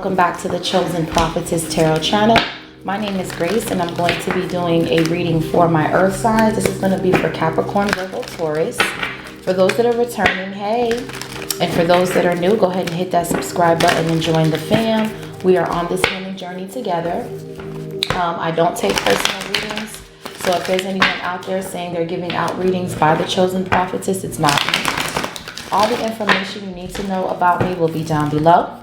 welcome back to the Chosen Prophetess Tarot channel. My name is Grace and I'm going to be doing a reading for my earth signs. This is going to be for Capricorn, Virgo, Taurus. For those that are returning, hey. And for those that are new, go ahead and hit that subscribe button and join the fam. We are on this healing journey together. I don't take personal readings. So if there's anyone out there saying they're giving out readings by the Chosen Prophetess, it's not me. All the information you need to know about me will be down below.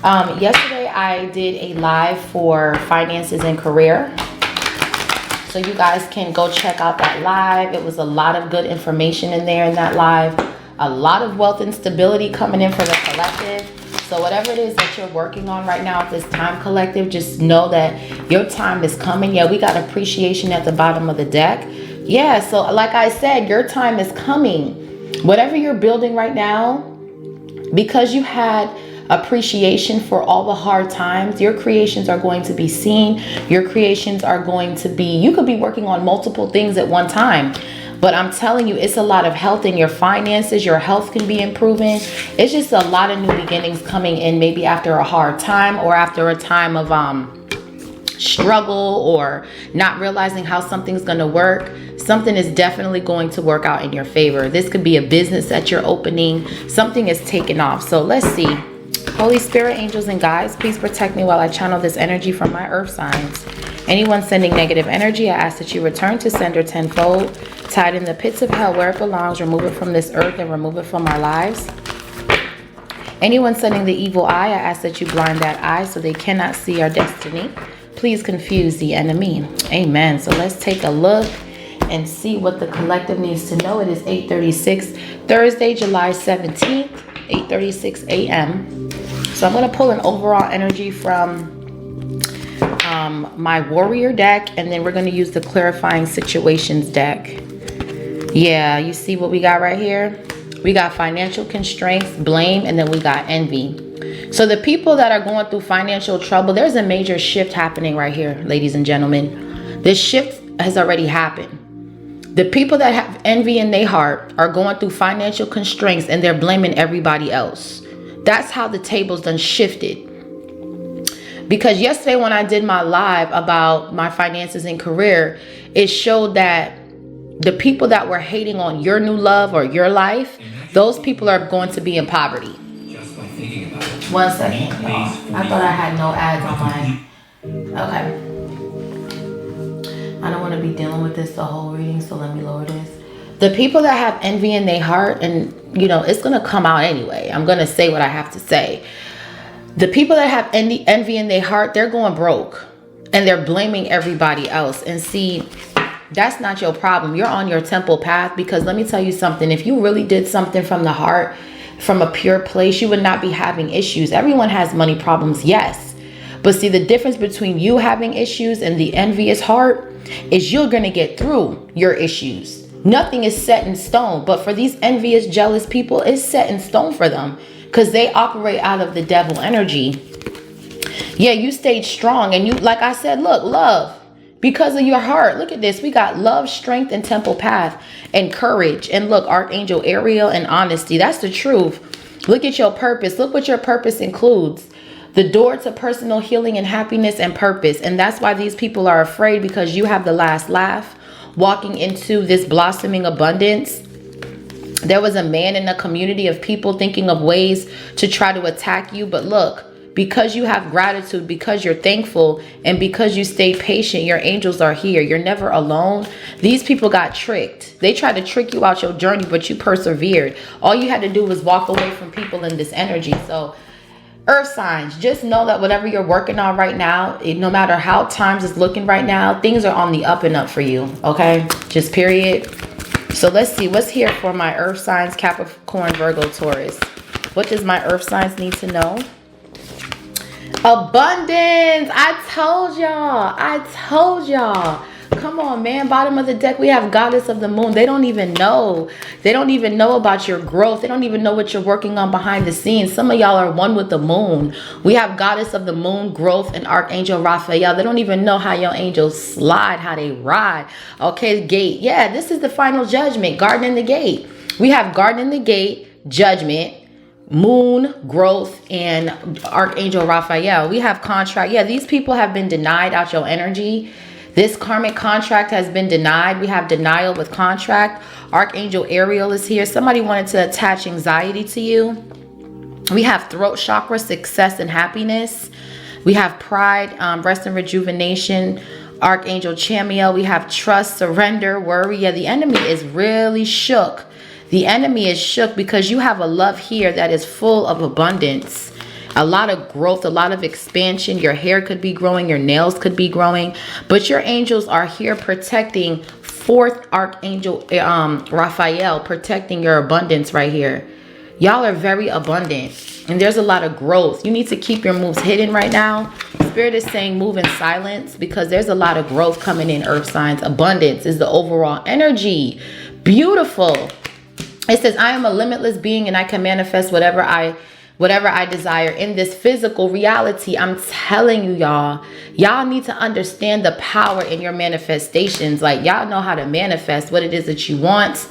Yesterday I did a live for finances and career. So you guys can go check out that live. It was a lot of good information in there in that live. A lot of wealth and stability coming in for the collective. So whatever it is that you're working on right now at this time, collective, just know that your time is coming. Yeah, we got appreciation at the bottom of the deck. Yeah, so like I said, your time is coming. Whatever you're building right now, because you had appreciation for all the hard times, your creations are going to be seen. Your creations are going to be, you could be working on multiple things at one time. But I'm telling you, it's a lot of health in your finances. Your health can be improving. It's just a lot of new beginnings coming in, maybe after a hard time or after a time of struggle or not realizing how something's going to work. Something is definitely going to work out in your favor. This could be a business that you're opening. Something is taking off. So let's see. Holy Spirit, angels, and guides, please protect me while I channel this energy from my earth signs. Anyone sending negative energy, I ask that you return to sender tenfold. Tied in the pits of hell where it belongs. Remove it from this earth and remove it from our lives. Anyone sending the evil eye, I ask that you blind that eye so they cannot see our destiny. Please confuse the enemy. Amen. So let's take a look and see what the collective needs to know. It is 8:36, Thursday, July 17th, 8:36 a.m. So I'm going to pull an overall energy from my warrior deck, and then we're going to use the clarifying situations deck. Yeah, you see what we got right here? We got financial constraints, blame, and then we got envy. So the people that are going through financial trouble, there's a major shift happening right here, ladies and gentlemen. This shift has already happened. The people that have envy in their heart are going through financial constraints and they're blaming everybody else. That's how the tables done shifted. Because yesterday when I did my live about my finances and career, it showed that the people that were hating on your new love or your life, those people are going to be in poverty. Just by thinking about it. 1 second, y'all. I thought I had no ads on mine. Okay. I don't want to be dealing with this the whole reading, so let me lower this. The people that have envy in their heart, and you know, it's going to come out anyway. I'm going to say what I have to say. The people that have envy in their heart, they're going broke. And they're blaming everybody else. And see, that's not your problem. You're on your temple path, because let me tell you something. If you really did something from the heart, from a pure place, you would not be having issues. Everyone has money problems, yes. But see, the difference between you having issues and the envious heart is you're going to get through your issues. Nothing is set in stone. But for these envious, jealous people, it's set in stone for them, because they operate out of the devil energy. Yeah, you stayed strong. And you, like I said, look, love. Because of your heart. Look at this. We got love, strength, and temple path, and courage. And look, Archangel Ariel, and honesty. That's the truth. Look at your purpose. Look what your purpose includes. The door to personal healing and happiness and purpose. And that's why these people are afraid, because you have the last laugh, walking into this blossoming abundance. There was a man in a community of people thinking of ways to try to attack you. But look, because you have gratitude, because you're thankful, and because you stay patient, your angels are here. You're never alone. These people got tricked. They tried to trick you out your journey, but you persevered. All you had to do was walk away from people in this energy. So earth signs, just know that whatever you're working on right now, no matter how times is looking right now, things are on the up and up for you. Okay, just period. So let's see what's here for my earth signs, Capricorn, Virgo, Taurus. What does my earth signs need to know? Abundance. I told y'all. Come on, man. Bottom of the deck, we have Goddess of the Moon. They don't even know. They don't even know about your growth. They don't even know what you're working on behind the scenes. Some of y'all are one with the moon. We have Goddess of the Moon, growth, and Archangel Raphael. They don't even know how your angels slide, how they ride. Okay, gate. Yeah, this is the final judgment. Garden in the gate. We have garden in the gate, judgment, moon, growth, and Archangel Raphael. We have contract. Yeah, these people have been denied out your energy. This karmic contract has been denied. We have denial with contract. Archangel Ariel is here. Somebody wanted to attach anxiety to you. We have throat chakra, success and happiness. We have pride, rest and rejuvenation. Archangel Chamiel. We have trust, surrender, worry. Yeah, the enemy is really shook. The enemy is shook because you have a love here that is full of abundance. A lot of growth, a lot of expansion. Your hair could be growing, your nails could be growing, but your angels are here protecting fourth Archangel Raphael, protecting your abundance right here. Y'all are very abundant and there's a lot of growth. You need to keep your moves hidden right now. Spirit is saying move in silence because there's a lot of growth coming in, earth signs. Abundance is the overall energy. Beautiful. It says, I am a limitless being and I can manifest whatever I desire in this physical reality. I'm telling you, y'all need to understand the power in your manifestations. Like, y'all know how to manifest what it is that you want.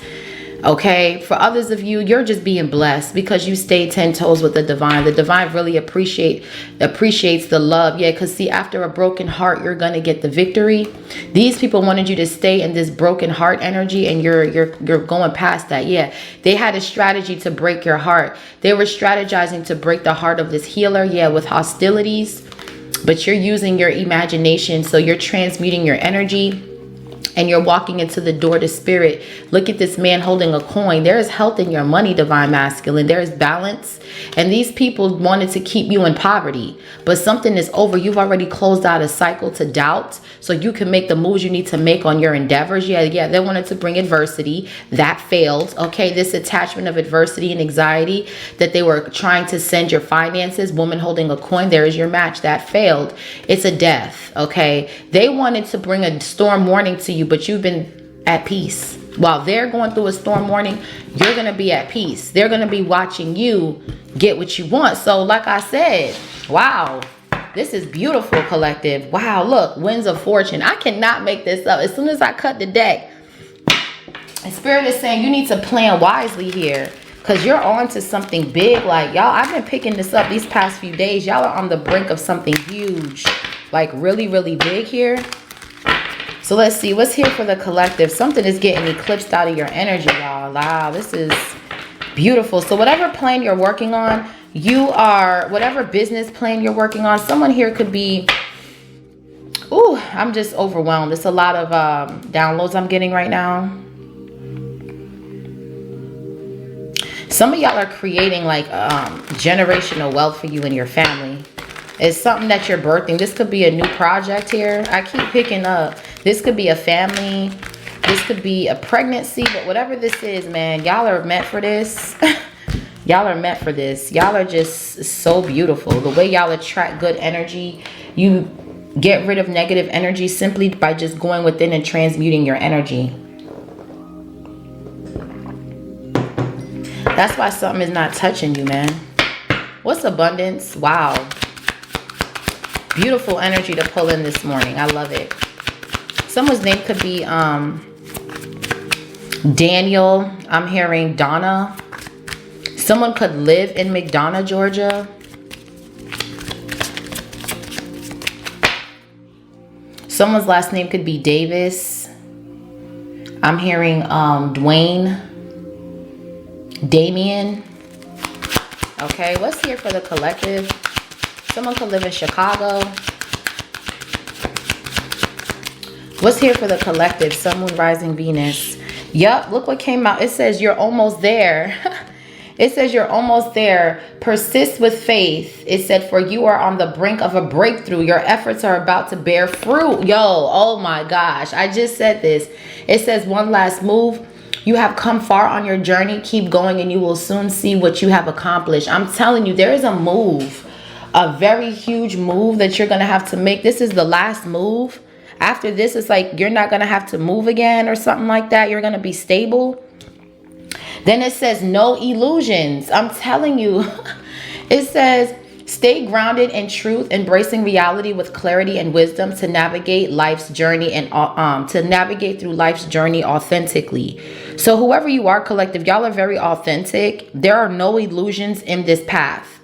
Okay, for others of you, you're just being blessed because you stay 10 toes with the divine. The divine really appreciates the love. Yeah, because see, after a broken heart, you're gonna get the victory. These people wanted you to stay in this broken heart energy, and you're going past that. Yeah, they had a strategy to break your heart. They were strategizing to break the heart of this healer. Yeah, with hostilities, but you're using your imagination, so you're transmuting your energy. And you're walking into the door to spirit. Look at this man holding a coin. There is health in your money, divine masculine. There is balance. And these people wanted to keep you in poverty. But something is over. You've already closed out a cycle to doubt. So you can make the moves you need to make on your endeavors. Yeah, they wanted to bring adversity. That failed. Okay, this attachment of adversity and anxiety that they were trying to send your finances. Woman holding a coin. There is your match. That failed. It's a death. Okay, they wanted to bring a storm warning to you, but you've been at peace. While they're going through a storm warning, you're going to be at peace. They're going to be watching you get what you want. So like I said, wow, this is beautiful, collective. Wow, look, winds of fortune. I cannot make this up. As soon as I cut the deck, Spirit is saying you need to plan wisely here because you're on to something big. Like, y'all, I've been picking this up these past few days. Y'all are on the brink of something huge, like really, really big here. So let's see what's here for the collective. Something is getting eclipsed out of your energy, y'all. Wow, this is beautiful. So whatever plan you're working on, whatever business plan you're working on, someone here could be, ooh, I'm just overwhelmed. It's a lot of downloads I'm getting right now. Some of y'all are creating like generational wealth for you and your family. It's something that you're birthing. This could be a new project here. I keep picking up. This could be a family. This could be a pregnancy. But whatever this is, man, y'all are meant for this. Y'all are meant for this. Y'all are just so beautiful. The way y'all attract good energy. You get rid of negative energy simply by just going within and transmuting your energy. That's why something is not touching you, man. What's abundance? Wow. Beautiful energy to pull in this morning. I love it. Someone's name could be Daniel. I'm hearing Donna. Someone could live in McDonough, Georgia. Someone's last name could be Davis. I'm hearing Dwayne. Damien. Okay, what's here for the collective? Someone could live in Chicago. What's here for the collective? Sun, Moon, Rising, Venus. Yup, look what came out. It says you're almost there. It says you're almost there. Persist with faith. It said, for you are on the brink of a breakthrough. Your efforts are about to bear fruit. Yo, oh my gosh. I just said this. It says one last move. You have come far on your journey. Keep going and you will soon see what you have accomplished. I'm telling you, there is a move. A very huge move that you're going to have to make. This is the last move. After this, it's like you're not going to have to move again or something like that. You're going to be stable. Then it says no illusions. I'm telling you. It says Stay grounded in truth, embracing reality with clarity and wisdom to navigate life's journey and to navigate through life's journey authentically. So whoever you are, collective, y'all are very authentic. There are no illusions in this path.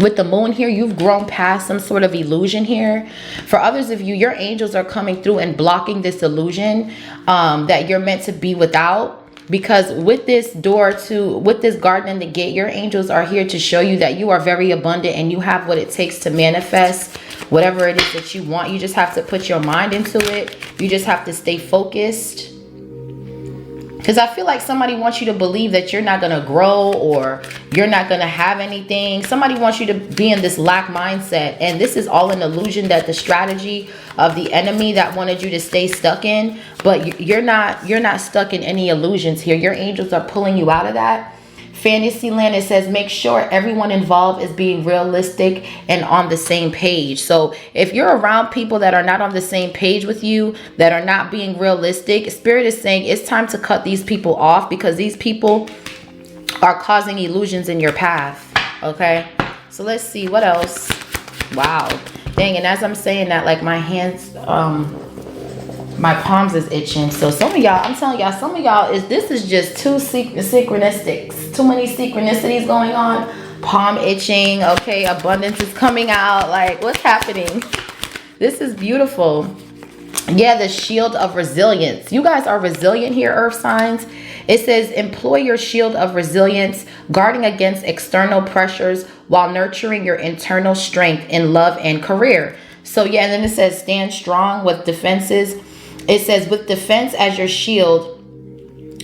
With the moon here, you've grown past some sort of illusion here. For others of you, your angels are coming through and blocking this illusion that you're meant to be without. Because with this with this garden and the gate, your angels are here to show you that you are very abundant and you have what it takes to manifest whatever it is that you want. You just have to put your mind into it. You just have to stay focused. Because I feel like somebody wants you to believe that you're not going to grow or you're not going to have anything. Somebody wants you to be in this lack mindset. And this is all an illusion that the strategy of the enemy that wanted you to stay stuck in. But you're not stuck in any illusions here. Your angels are pulling you out of that. Fantasyland, it says make sure everyone involved is being realistic and on the same page. So if you're around people that are not on the same page with you, that are not being realistic, Spirit is saying it's time to cut these people off because these people are causing illusions in your path. Okay, so let's see what else. Wow, dang. And as I'm saying that, like my hands, my palms is itching. So some of y'all, I'm telling y'all, some of y'all this is just too synchronicities, too many synchronicities going on. Palm itching. Okay, abundance is coming out. Like, what's happening? This is beautiful. Yeah, the shield of resilience. You guys are resilient here, earth signs. It says employ your shield of resilience, guarding against external pressures while nurturing your internal strength in love and career. So yeah, and then it says stand strong with defenses. It says with defense as your shield,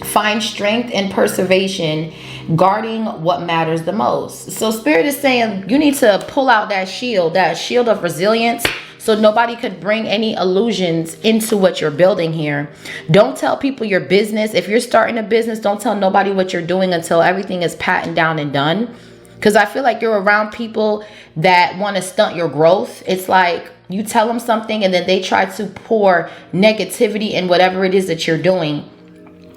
find strength and preservation, guarding what matters the most. So Spirit is saying you need to pull out that shield of resilience, so nobody could bring any illusions into what you're building here. Don't tell people your business. If you're starting a business, don't tell nobody what you're doing until everything is patented down and done. Because I feel like you're around people that want to stunt your growth. It's like you tell them something and then they try to pour negativity in whatever it is that you're doing.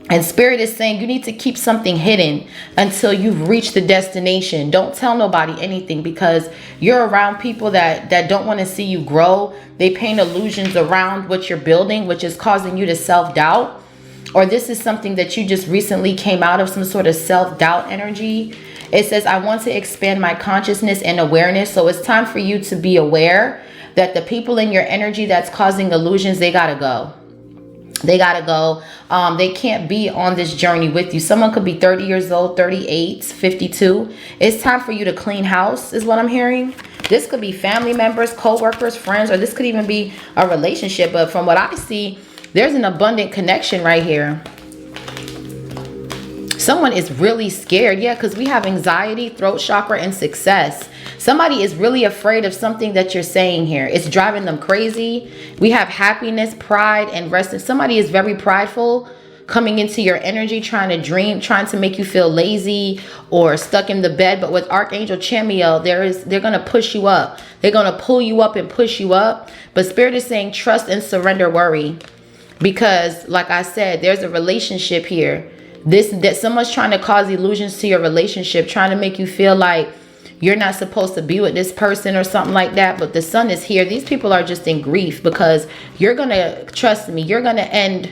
And Spirit is saying you need to keep something hidden until you've reached the destination. Don't tell nobody anything because you're around people that don't want to see you grow. They paint illusions around what you're building, which is causing you to self-doubt. Or this is something that you just recently came out of, some sort of self-doubt energy. It says, I want to expand my consciousness and awareness. So it's time for you to be aware that the people in your energy that's causing illusions, they gotta go. They gotta go. They can't be on this journey with you. Someone could be 30 years old, 38, 52. It's time for you to clean house is what I'm hearing. This could be family members, co-workers, friends, or this could even be a relationship. But from what I see, there's an abundant connection right here. Someone is really scared. Yeah, because we have anxiety, throat chakra, and success. Somebody is really afraid of something that you're saying here. It's driving them crazy. We have happiness, pride, and rest. Somebody is very prideful, coming into your energy, trying to dream, trying to make you feel lazy or stuck in the bed. But with Archangel Chamiel, they're going to push you up. They're going to pull you up and push you up. But Spirit is saying trust and surrender worry. Because like I said, there's a relationship here. That someone's trying to cause illusions to your relationship, trying to make you feel like you're not supposed to be with this person or something like that. But the sun is here. These people are just in grief because you're going to, trust me, you're going to end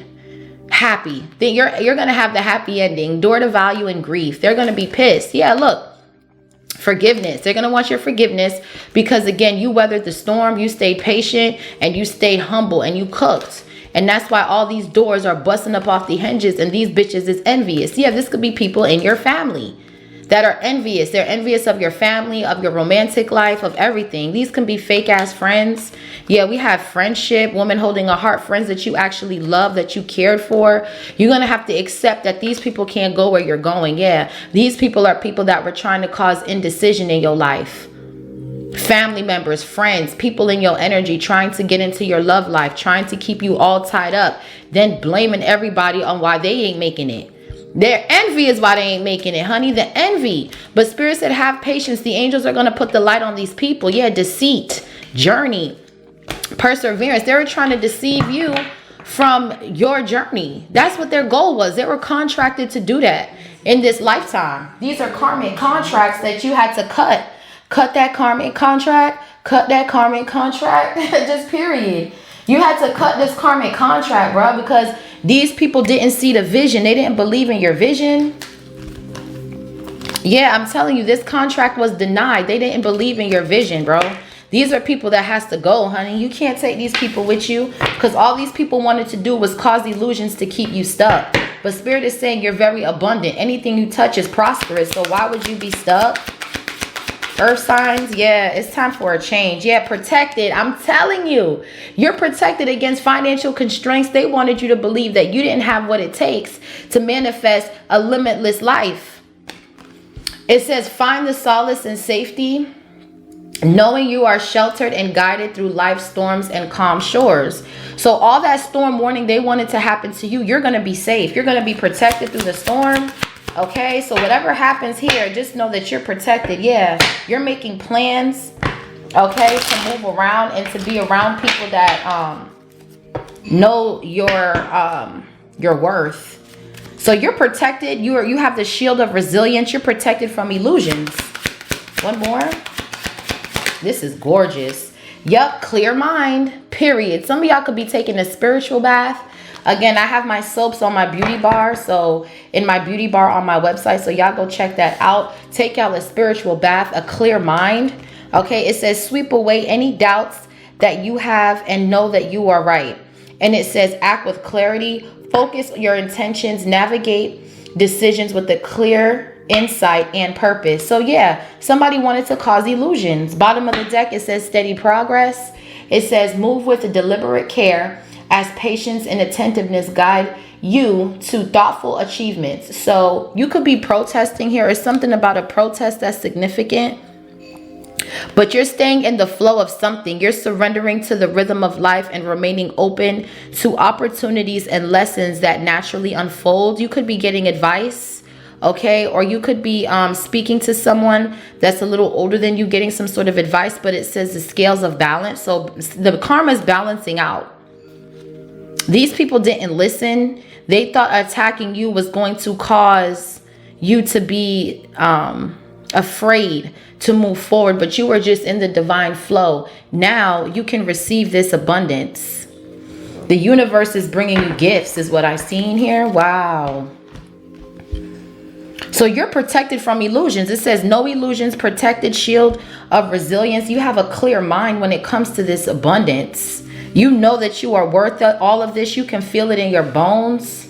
happy. You're going to have the happy ending. Door to value and grief. They're going to be pissed. Yeah, look. Forgiveness. They're going to want your forgiveness because, again, you weathered the storm. You stayed patient and you stayed humble and you cooked. And that's why all these doors are busting up off the hinges and these bitches is envious. Yeah, this could be people in your family that are envious. They're envious of your family, of your romantic life, of everything. These can be fake ass friends. Yeah, we have friendship, women holding a heart, friends that you actually love, that you cared for. You're going to have to accept that these people can't go where you're going. Yeah, these people are people that were trying to cause indecision in your life. Family members, friends, people in your energy trying to get into your love life, trying to keep you all tied up, then blaming everybody on why they ain't making it. Their envy is why they ain't making it, honey. The envy. But Spirit said, have patience. The angels are going to put the light on these people. Yeah, deceit, journey, perseverance. They were trying to deceive you from your journey. That's what their goal was. They were contracted to do that in this lifetime. These are karmic contracts that you had to cut. cut that karmic contract, cut that karmic contract. Just period. You had to cut this karmic contract, bro, because these people didn't see the vision. They didn't believe in your vision. Yeah, I'm telling you, this contract was denied. They didn't believe in your vision, bro. These are people that has to go, honey. You can't take these people with you, because all these people wanted to do was cause illusions to keep you stuck. But Spirit is saying you're very abundant. Anything you touch is prosperous. So why would you be stuck? Earth signs, yeah, it's time for a change. Yeah, protected. I'm telling you, you're protected against financial constraints. They wanted you to believe that you didn't have what it takes to manifest a limitless life. It says, find the solace and safety, knowing you are sheltered and guided through life's storms and calm shores. So all that storm warning they wanted to happen to you, you're going to be safe. You're going to be protected through the storm. Okay, so whatever happens here, just know that you're protected. Yeah, you're making plans, okay, to move around and to be around people that know your worth. So you're protected. You have the shield of resilience. You're protected from illusions. One more. This is gorgeous. Yup, clear mind, period. Some of y'all could be taking a spiritual bath. Again, I have my soaps on my beauty bar. So in my beauty bar on my website. So y'all go check that out. Take y'all a spiritual bath, a clear mind. Okay, it says sweep away any doubts that you have and know that you are right. And it says act with clarity. Focus your intentions. Navigate decisions with a clear insight and purpose. So yeah, somebody wanted to cause illusions. Bottom of the deck, it says steady progress. It says move with a deliberate care as patience and attentiveness guide you to thoughtful achievements. So you could be protesting here. It's something about a protest that's significant, but you're staying in the flow of something. You're surrendering to the rhythm of life and remaining open to opportunities and lessons that naturally unfold. You could be getting advice, okay, or you could be speaking to someone that's a little older than you, getting some sort of advice. But it says the scales of balance. So the karma is balancing out. These people didn't listen. They thought attacking you was going to cause you to be afraid to move forward, but you were just in the divine flow. Now you can receive this abundance. The universe is bringing you gifts, is what I've seen here. Wow. So you're protected from illusions. It says no illusions, protected, shield of resilience. You have a clear mind when it comes to this abundance. You know that you are worth all of this. You can feel it in your bones.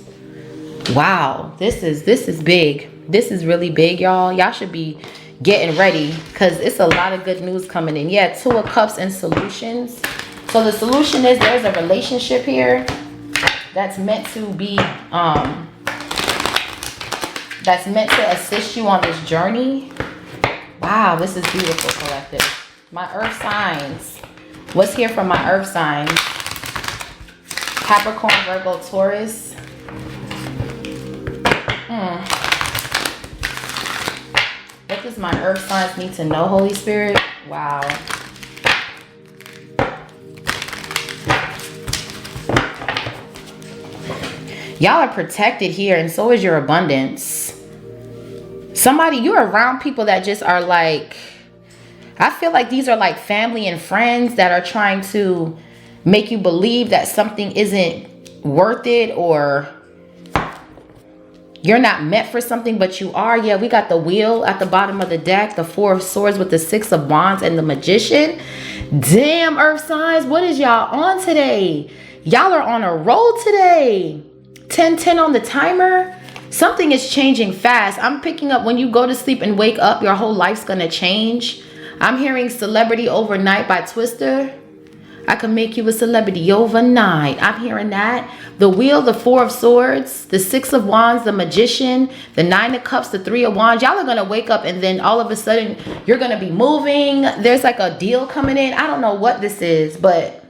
Wow, this is big. This is really big, y'all. Y'all should be getting ready because it's a lot of good news coming in. Yeah, 2 of Cups and solutions. So the solution is there's a relationship here that's meant to be that's meant to assist you on this journey. Wow, this is beautiful, collective. My earth signs. What's here for my earth signs? Capricorn, Virgo, Taurus. What does my earth signs need to know, Holy Spirit? Wow. Y'all are protected here, and so is your abundance. Somebody, you're around people that just are like, I feel like these are like family and friends that are trying to make you believe that something isn't worth it, or you're not meant for something, but you are. Yeah, we got the Wheel at the bottom of the deck, the 4 of Swords with the 6 of Wands and the Magician. Damn, earth signs, what is y'all on today? Y'all are on a roll today. 10-10 on the timer. Something is changing fast. I'm picking up when you go to sleep and wake up, your whole life's gonna change. I'm hearing Celebrity Overnight by Twister. I can make you a celebrity overnight. I'm hearing that. The Wheel, the 4 of Swords, the 6 of Wands, the Magician, the 9 of Cups, the 3 of Wands. Y'all are going to wake up and then all of a sudden you're going to be moving. There's like a deal coming in. I don't know what this is, but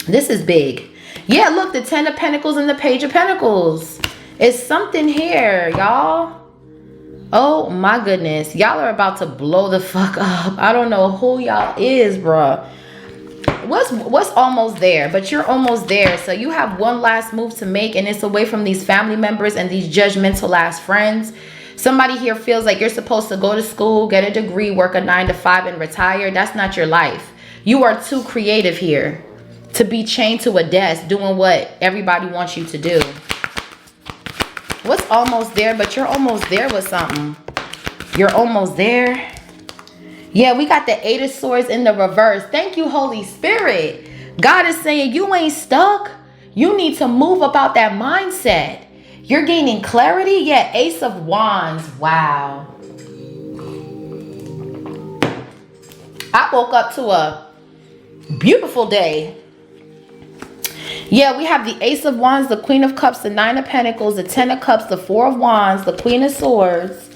this is big. Yeah, look, the 10 of Pentacles and the Page of Pentacles. It's something here, y'all. Oh my goodness. Y'all are about to blow the fuck up. I don't know who y'all is, bruh. What's almost there, but you're almost there. So you have one last move to make, and it's away from these family members and these judgmental ass friends. Somebody here feels like you're supposed to go to school, get a degree, work a 9 to 5 and retire. That's not your life. You are too creative here to be chained to a desk doing what everybody wants you to do. What's almost there? But you're almost there with something. You're almost there. Yeah, we got the 8 of Swords in the reverse. Thank you, Holy Spirit. God is saying you ain't stuck. You need to move about that mindset. You're gaining clarity. Yeah, Ace of Wands. Wow. I woke up to a beautiful day. Yeah, we have the Ace of Wands, the Queen of Cups, the 9 of Pentacles, the 10 of Cups, the 4 of Wands, the Queen of Swords.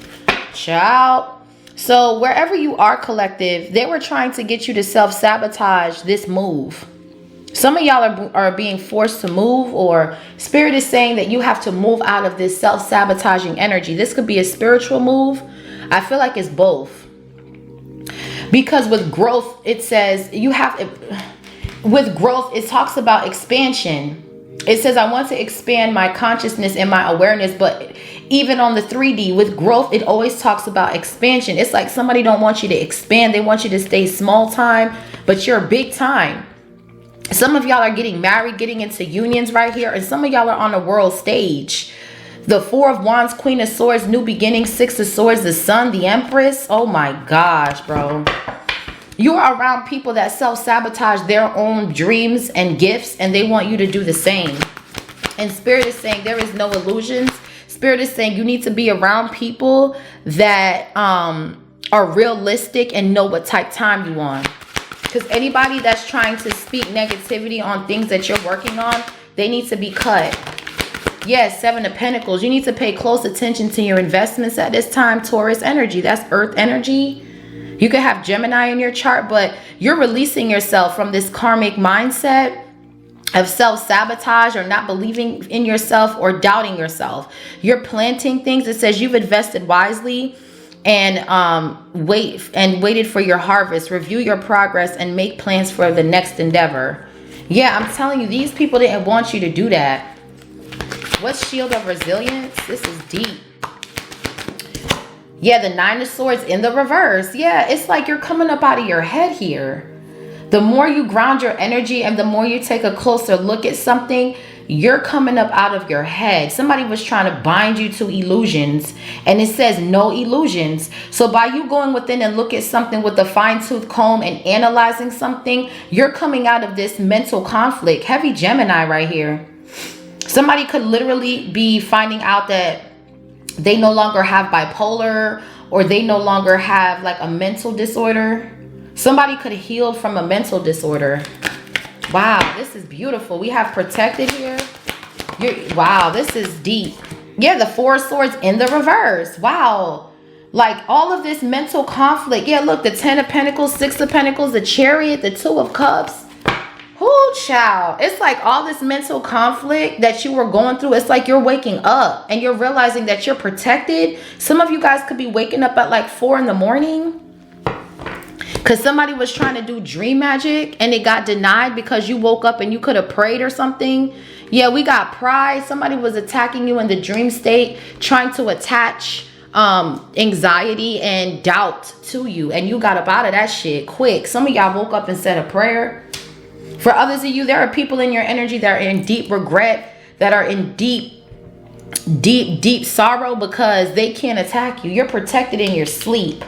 Child. So wherever you are, collective, they were trying to get you to self-sabotage this move. Some of y'all are being forced to move, or Spirit is saying that you have to move out of this self-sabotaging energy. This could be a spiritual move. I feel like it's both. Because with growth, it says you have... With growth, it talks about expansion. It says, I want to expand my consciousness and my awareness. But even on the 3D, with growth, it always talks about expansion. It's like somebody don't want you to expand. They want you to stay small time, but you're big time. Some of y'all are getting married, getting into unions right here. And some of y'all are on the world stage. The 4 of Wands, Queen of Swords, new beginning, 6 of Swords, the Sun, the Empress. Oh my gosh, bro. You are around people that self-sabotage their own dreams and gifts, and they want you to do the same. And Spirit is saying there is no illusions. Spirit is saying you need to be around people that are realistic and know what type time you on. Because anybody that's trying to speak negativity on things that you're working on, they need to be cut. Yes, 7 of Pentacles. You need to pay close attention to your investments at this time. Taurus energy. That's earth energy. You could have Gemini in your chart, but you're releasing yourself from this karmic mindset of self-sabotage or not believing in yourself or doubting yourself. You're planting things. It says you've invested wisely and waited for your harvest. Review your progress and make plans for the next endeavor. Yeah, I'm telling you, these people didn't want you to do that. What's Shield of Resilience? This is deep. Yeah, the 9 of Swords in the reverse. Yeah, it's like you're coming up out of your head here. The more you ground your energy and the more you take a closer look at something, you're coming up out of your head. Somebody was trying to bind you to illusions, and it says no illusions. So by you going within and look at something with a fine-tooth comb and analyzing something, you're coming out of this mental conflict. Heavy Gemini right here. Somebody could literally be finding out that they no longer have bipolar, or they no longer have like a mental disorder. Somebody could heal from a mental disorder. Wow, this is beautiful. We have protected here. Wow, this is deep. Yeah, the 4 of Swords in the reverse. Wow. Like all of this mental conflict. Yeah, look, the 10 of Pentacles, 6 of Pentacles, the Chariot, the 2 of Cups. Ooh, child. It's like all this mental conflict that you were going through. It's like you're waking up and you're realizing that you're protected. Some of you guys could be waking up at like 4 in the morning. Because somebody was trying to do dream magic and it got denied because you woke up and you could have prayed or something. Yeah, we got pride. Somebody was attacking you in the dream state, trying to attach anxiety and doubt to you. And you got up out of that shit quick. Some of y'all woke up and said a prayer. For others of you, there are people in your energy that are in deep regret, that are in deep sorrow because they can't attack you. You're protected in your sleep.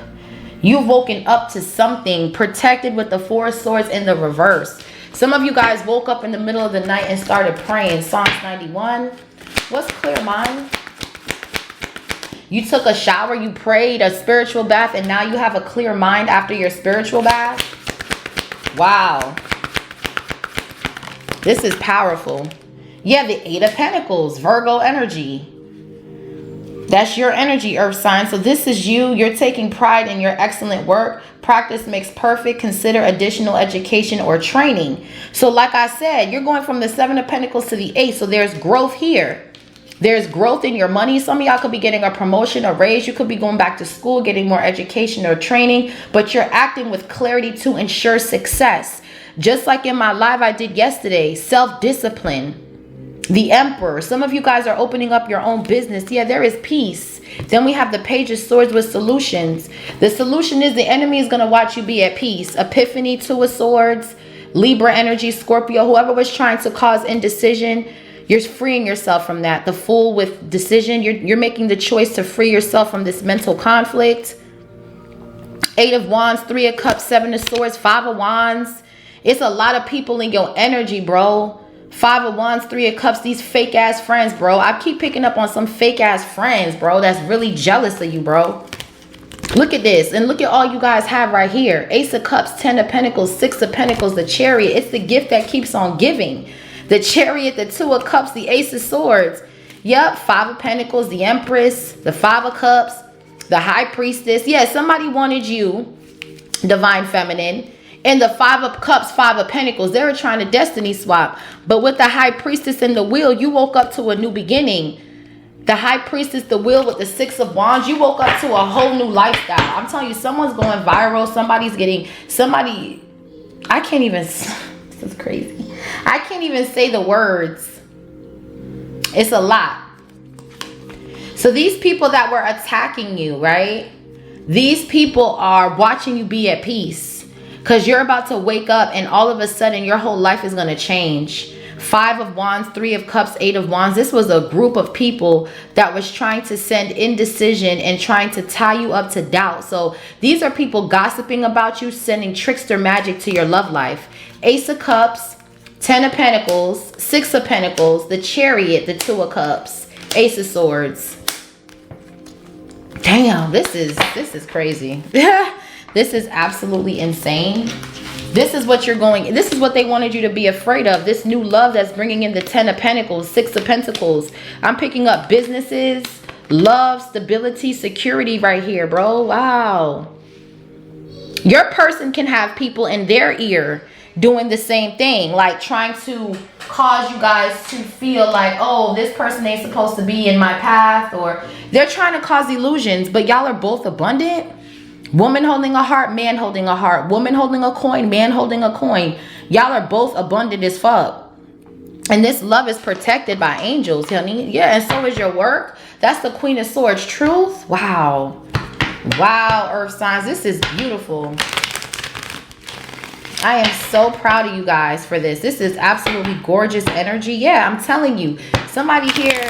You've woken up to something, protected with the 4 of Swords in the reverse. Some of you guys woke up in the middle of the night and started praying. Psalms 91. What's clear mind? You took a shower, you prayed, a spiritual bath, and now you have a clear mind after your spiritual bath. Wow. This is powerful. Yeah, the 8 of Pentacles, Virgo energy. That's your energy, earth sign. So this is you. You're taking pride in your excellent work. Practice makes perfect. Consider additional education or training. So like I said, you're going from the 7 of Pentacles to the 8. So there's growth here. There's growth in your money. Some of y'all could be getting a promotion, a raise. You could be going back to school, getting more education or training. But you're acting with clarity to ensure success. Just like in my live I did yesterday, self-discipline. The Emperor. Some of you guys are opening up your own business. Yeah, there is peace. Then we have the Page of Swords with solutions. The solution is the enemy is going to watch you be at peace. Epiphany, Two of Swords, Libra energy, Scorpio, whoever was trying to cause indecision, you're freeing yourself from that. The Fool with decision, you're making the choice to free yourself from this mental conflict. Eight of Wands, Three of Cups, Seven of Swords, Five of Wands. It's a lot of people in your energy, bro. Five of Wands, Three of Cups, these fake ass friends, bro. I keep picking up on some fake ass friends, bro, that's really jealous of you, bro. Look at this, and look at all you guys have right here. Ace of Cups, Ten of Pentacles, Six of Pentacles, the Chariot. It's the gift that keeps on giving. The Chariot, the Two of Cups, the Ace of Swords. Yep, Five of Pentacles, the Empress, the Five of Cups, the High Priestess. Yeah, somebody wanted you, Divine Feminine. And the Five of Cups, Five of Pentacles, they were trying to destiny swap. But with the High Priestess and the Wheel, you woke up to a new beginning. The High Priestess, the Wheel with the Six of Wands, you woke up to a whole new lifestyle. I'm telling you, someone's going viral. I can't even, this is crazy. I can't even say the words. It's a lot. So these people that were attacking you, right? These people are watching you be at peace. Because you're about to wake up and all of a sudden your whole life is going to change. Five of Wands, Three of Cups, Eight of Wands. This was a group of people that was trying to send indecision and trying to tie you up to doubt. So these are people gossiping about you, sending trickster magic to your love life. Ace of Cups, Ten of Pentacles, Six of Pentacles, the Chariot, the Two of Cups, Ace of Swords. Damn, this is crazy. This is absolutely insane. This is what they wanted you to be afraid of. This new love that's bringing in the Ten of Pentacles, Six of Pentacles. I'm picking up businesses, love, stability, security right here, bro. Wow. Your person can have people in their ear doing the same thing, like trying to cause you guys to feel like, oh, this person ain't supposed to be in my path, or they're trying to cause illusions, but y'all are both abundant. Woman holding a heart, man holding a heart. Woman holding a coin, man holding a coin. Y'all are both abundant as fuck. And this love is protected by angels, honey. Yeah, and so is your work. That's the Queen of Swords. Truth. Wow. Wow, earth signs. This is beautiful. I am so proud of you guys for this. This is absolutely gorgeous energy. Yeah, I'm telling you. Somebody here,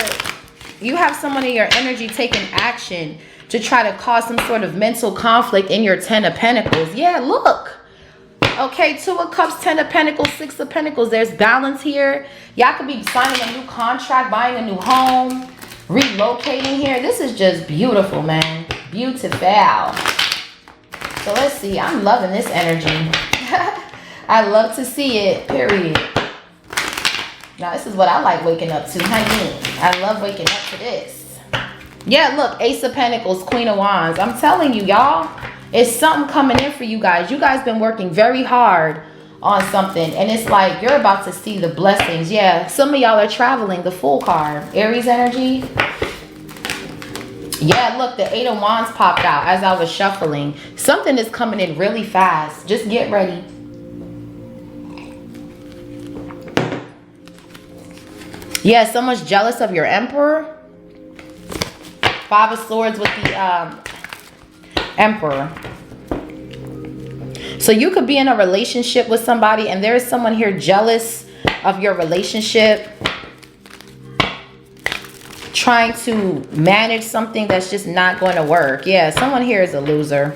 you have someone in your energy taking action to try to cause some sort of mental conflict in your Ten of Pentacles. Yeah, look. Okay, Two of Cups, Ten of Pentacles, Six of Pentacles. There's balance here. Y'all could be signing a new contract, buying a new home, relocating here. This is just beautiful, man. Beautiful. So let's see. I'm loving this energy. I love to see it, period. Now, this is what I like waking up to, honey. I love waking up to this. Yeah, look, Ace of Pentacles, Queen of Wands. I'm telling you, y'all, it's something coming in for you guys. You guys been working very hard on something, and it's like you're about to see the blessings. Yeah, some of y'all are traveling. The Fool card. Aries energy. Yeah, look, the Eight of Wands popped out as I was shuffling. Something is coming in really fast. Just get ready. Yeah, someone's jealous of your Emperor. Five of Swords with the Emperor. So you could be in a relationship with somebody and there is someone here jealous of your relationship, trying to manage something that's just not going to work. Yeah, someone here is a loser.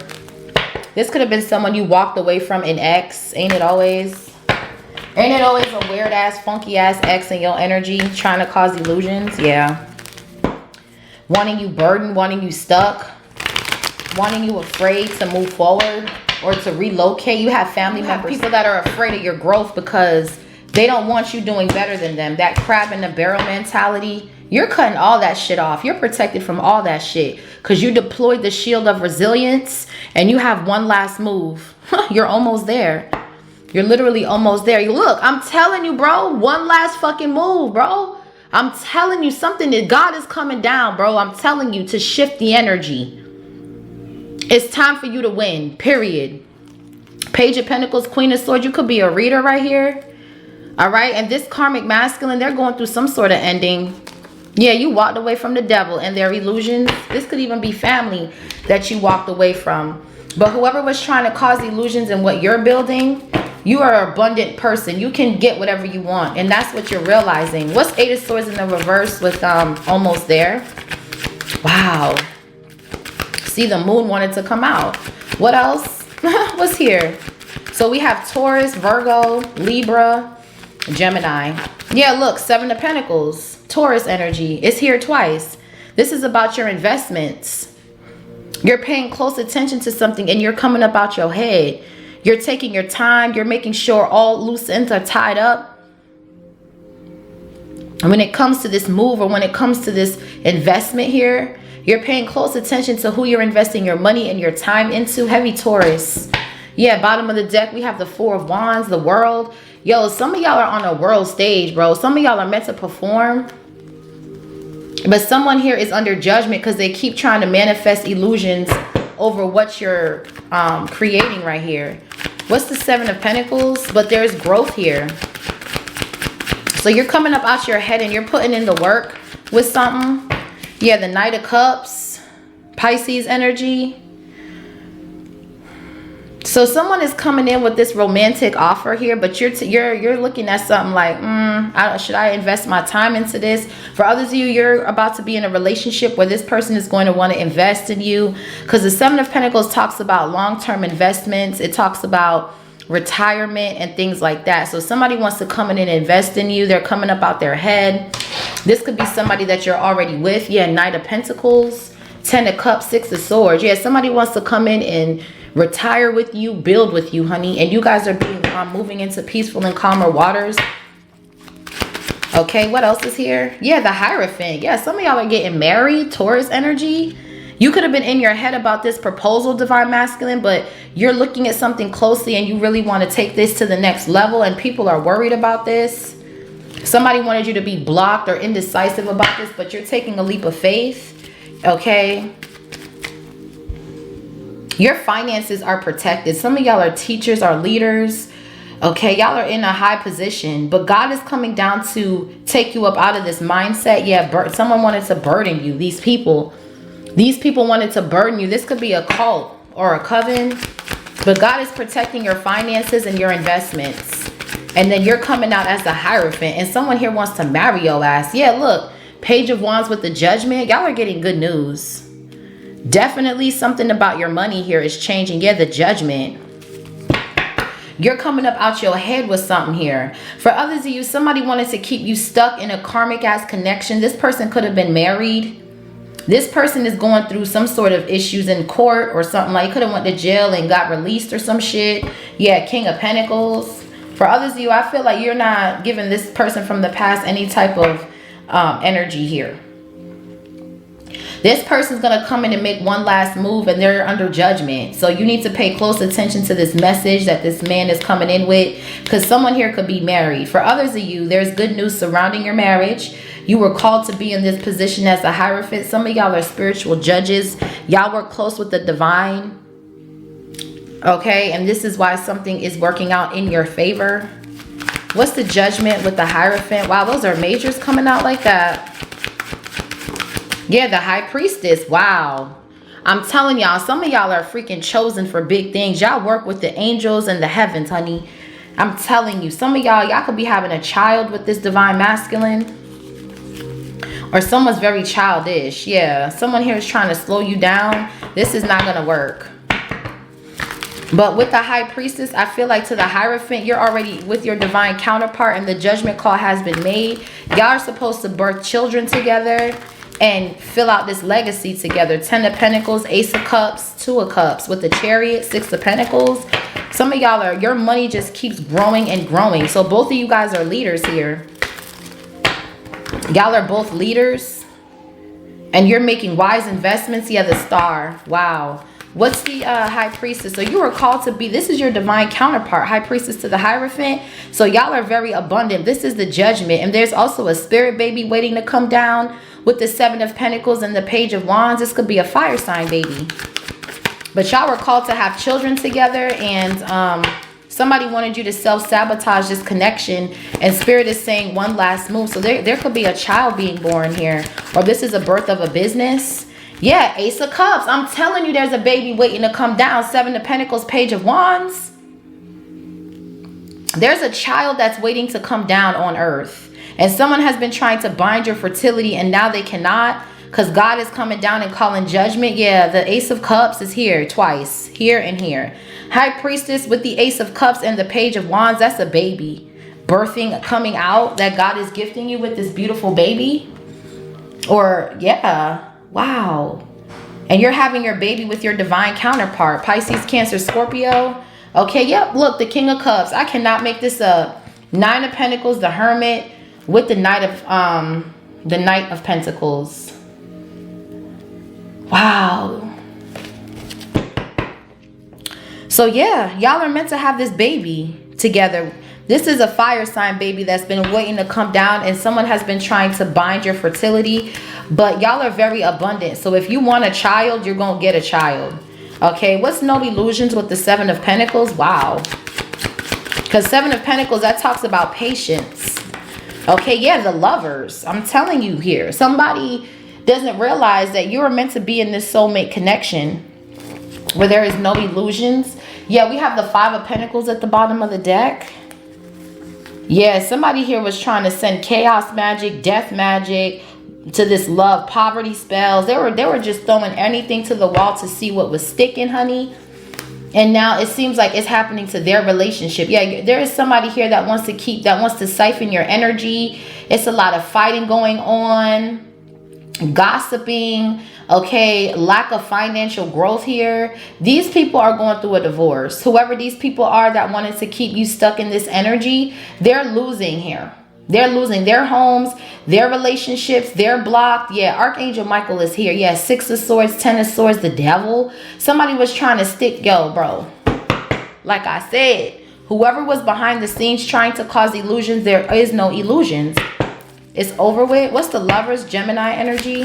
This could have been someone you walked away from in ex. Ain't it always? Ain't it always a weird ass, funky ass ex in your energy trying to cause illusions? Yeah. Wanting you burdened, wanting you stuck, wanting you afraid to move forward or to relocate. You have family members, people that are afraid of your growth because they don't want you doing better than them. That crab in the barrel mentality. You're cutting all that shit off. You're protected from all that shit because you deployed the shield of resilience and you have one last move. You're almost there. You're literally almost there. Look, I'm telling you, bro, one last fucking move, bro. I'm telling you something that God is coming down, bro. I'm telling you to shift the energy. It's time for you to win, period. Page of Pentacles, Queen of Swords. You could be a reader right here. All right. And this karmic masculine, they're going through some sort of ending. Yeah, you walked away from the devil and their illusions. This could even be family that you walked away from. But whoever was trying to cause illusions in what you're building, you are an abundant person. You can get whatever you want. And that's what you're realizing. What's Eight of Swords in the reverse with almost there? Wow. See, the moon wanted to come out. What else? What's here? So we have Taurus, Virgo, Libra, Gemini. Yeah, look, Seven of Pentacles. Taurus energy. It's here twice. This is about your investments. You're paying close attention to something and you're coming up out your head. You're taking your time. You're making sure all loose ends are tied up. And when it comes to this move or when it comes to this investment here, you're paying close attention to who you're investing your money and your time into. Heavy Taurus. Yeah, bottom of the deck, we have the Four of Wands, the world. Yo, some of y'all are on a world stage, bro. Some of y'all are meant to perform. But someone here is under judgment because they keep trying to manifest illusions over what you're creating right here. What's the Seven of Pentacles? But there's growth here. So you're coming up out your head and you're putting in the work with something. Yeah, the Knight of Cups, Pisces energy. So someone is coming in with this romantic offer here, but you're looking at something like, should I invest my time into this? For others of you, you're about to be in a relationship where this person is going to want to invest in you, because the Seven of Pentacles talks about long-term investments. It talks about retirement and things like that. So somebody wants to come in and invest in you. They're coming up out their head. This could be somebody that you're already with. Yeah, Knight of Pentacles, Ten of Cups, Six of Swords. Yeah, somebody wants to come in and retire with you, build with you, honey. And you guys are being moving into peaceful and calmer waters. Okay, what else is here? Yeah, the Hierophant. Yeah, some of y'all are getting married. Taurus energy. You could have been in your head about this proposal, Divine Masculine, but you're looking at something closely and you really want to take this to the next level, and people are worried about this. Somebody wanted you to be blocked or indecisive about this, but you're taking a leap of faith. Okay. Your finances are protected. Some of y'all are teachers, are leaders. Okay, y'all are in a high position, but God is coming down to take you up out of this mindset. Yeah, someone wanted to burden you. These people wanted to burden you. This could be a cult or a coven, but God is protecting your finances and your investments. And then you're coming out as the Hierophant, and someone here wants to marry your ass. Yeah, look, Page of Wands with the Judgment. Y'all are getting good news. Definitely something about your money here is changing. Yeah, the Judgment. You're coming up out your head with something here. For others of you, somebody wanted to keep you stuck in a karmic ass connection. This person could have been married. This person is going through some sort of issues in court or something. Like, could have went to jail and got released or some shit. Yeah, King of Pentacles. For others of you, I feel like you're not giving this person from the past any type of energy here. This person's going to come in and make one last move, and they're under judgment. So you need to pay close attention to this message that this man is coming in with, because someone here could be married. For others of you, there's good news surrounding your marriage. You were called to be in this position as a Hierophant. Some of y'all are spiritual judges. Y'all work close with the divine. Okay, and this is why something is working out in your favor. What's the Judgment with the Hierophant? Wow, those are majors coming out like that. Yeah, the High Priestess. Wow. I'm telling y'all, some of y'all are freaking chosen for big things. Y'all work with the angels and the heavens, honey. I'm telling you, some of y'all could be having a child with this Divine Masculine. Or someone's very childish. Yeah, someone here is trying to slow you down. This is not going to work. But with the High Priestess, I feel like to the Hierophant, you're already with your divine counterpart and the judgment call has been made. Y'all are supposed to birth children together and fill out this legacy together. 10 of Pentacles, Ace of Cups, 2 of Cups with the Chariot, 6 of Pentacles. Some of y'all your money just keeps growing and growing. So both of you guys are leaders here. Y'all are both leaders and you're making wise investments. Yeah, the Star. Wow. What's the High Priestess? So you were called to be, this is your divine counterpart, High Priestess to the Hierophant. So y'all are very abundant. This is the Judgment. And there's also a spirit baby waiting to come down with the 7 of Pentacles and the Page of Wands. This could be a fire sign baby. But y'all were called to have children together. And Somebody wanted you to self-sabotage this connection, and Spirit is saying one last move. So there could be a child being born here, or this is a birth of a business. Yeah, Ace of Cups. I'm telling you, there's a baby waiting to come down. Seven of Pentacles, Page of Wands. There's a child that's waiting to come down on earth, and someone has been trying to bind your fertility, and now they cannot, because God is coming down and calling judgment. Yeah, the Ace of Cups is here twice, here and here. High Priestess with the Ace of Cups and the Page of Wands. That's a baby birthing, coming out, that God is gifting you with this beautiful baby. Or yeah, wow. And you're having your baby with your divine counterpart, Pisces, Cancer, Scorpio. Okay, yep, look, the King of Cups. I cannot make this up. Nine of Pentacles, the Hermit with the Knight of Pentacles. Wow. So yeah, y'all are meant to have this baby together. This is a fire sign baby that's been waiting to come down, and someone has been trying to bind your fertility, but y'all are very abundant. So if you want a child, you're going to get a child. Okay, what's no illusions with the Seven of Pentacles? Wow. Because Seven of Pentacles, that talks about patience. Okay, yeah, the Lovers. I'm telling you here, somebody doesn't realize that you are meant to be in this soulmate connection where there is no illusions. Yeah, we have the Five of Pentacles at the bottom of the deck. Yeah, somebody here was trying to send chaos magic, death magic to this love, poverty spells. They were just throwing anything to the wall to see what was sticking, honey. And now it seems like it's happening to their relationship. Yeah, there is somebody here that wants to siphon your energy. It's a lot of fighting going on, gossiping, okay, lack of financial growth here. These people are going through a divorce. Whoever these people are that wanted to keep you stuck in this energy, they're losing here. They're losing their homes, their relationships, they're blocked. Yeah, Archangel Michael is here. Yeah, Six of Swords, Ten of Swords, the Devil. Somebody was trying to stick, yo, bro. Like I said, whoever was behind the scenes trying to cause illusions, there is no illusions. It's over with. What's the Lovers? Gemini energy.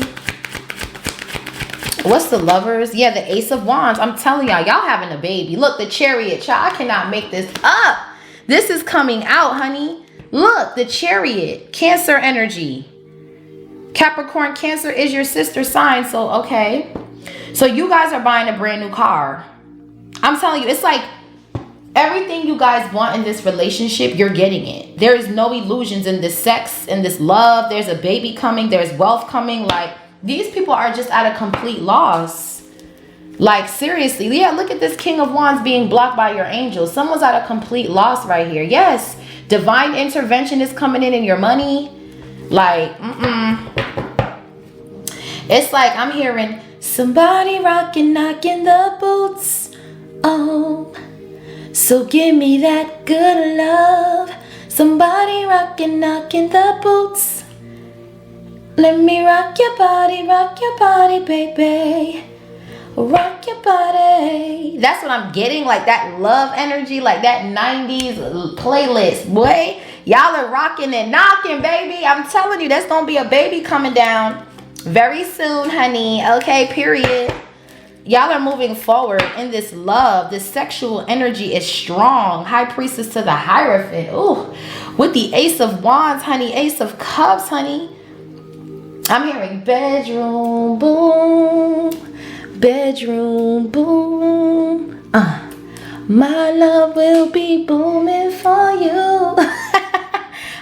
What's the Lovers? Yeah, the Ace of Wands. I'm telling y'all, y'all having a baby. Look, the Chariot. Child, I cannot make this up. This is coming out, honey. Look, the Chariot. Cancer energy. Capricorn, Cancer is your sister sign. So, okay. So you guys are buying a brand new car. I'm telling you, it's like everything you guys want in this relationship, you're getting it. There is no illusions in this sex, in this love. There's a baby coming. There's wealth coming. Like, these people are just at a complete loss. Like, seriously. Yeah, look at this King of Wands being blocked by your angels. Someone's at a complete loss right here. Yes, divine intervention is coming in your money. Like, it's like I'm hearing somebody rocking, knocking the boots. Oh, so give me that good love. Somebody rocking, knocking the boots. Let me rock your body, baby. Rock your body. That's what I'm getting, like that love energy, like that 90s playlist. Boy, y'all are rocking and knocking, baby. I'm telling you, there's gonna be a baby coming down very soon, honey. Okay, period. Y'all are moving forward in this love. This sexual energy is strong. High Priestess to the Hierophant. Ooh, with the Ace of Wands, honey. Ace of Cups, honey. I'm hearing bedroom boom, bedroom boom. My love will be booming for you.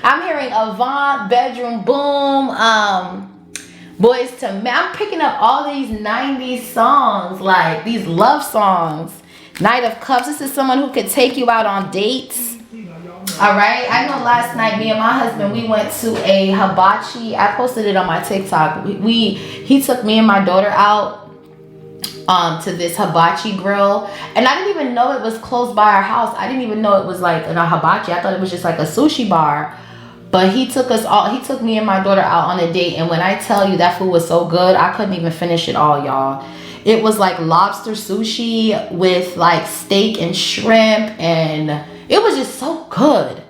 I'm hearing Avant, bedroom boom. Boys to Men. I'm picking up all these 90s songs, like these love songs. Knight of Cups. This is someone who could take you out on dates. All right. I know last night, me and my husband, we went to a hibachi. I posted it on my TikTok. He took me and my daughter out to this hibachi grill, and I didn't even know it was close by our house. I didn't even know it was like a hibachi. I thought it was just like a sushi bar. But he took me and my daughter out on a date, and when I tell you that food was so good, I couldn't even finish it all, y'all. It was like lobster sushi with like steak and shrimp, and it was just so good.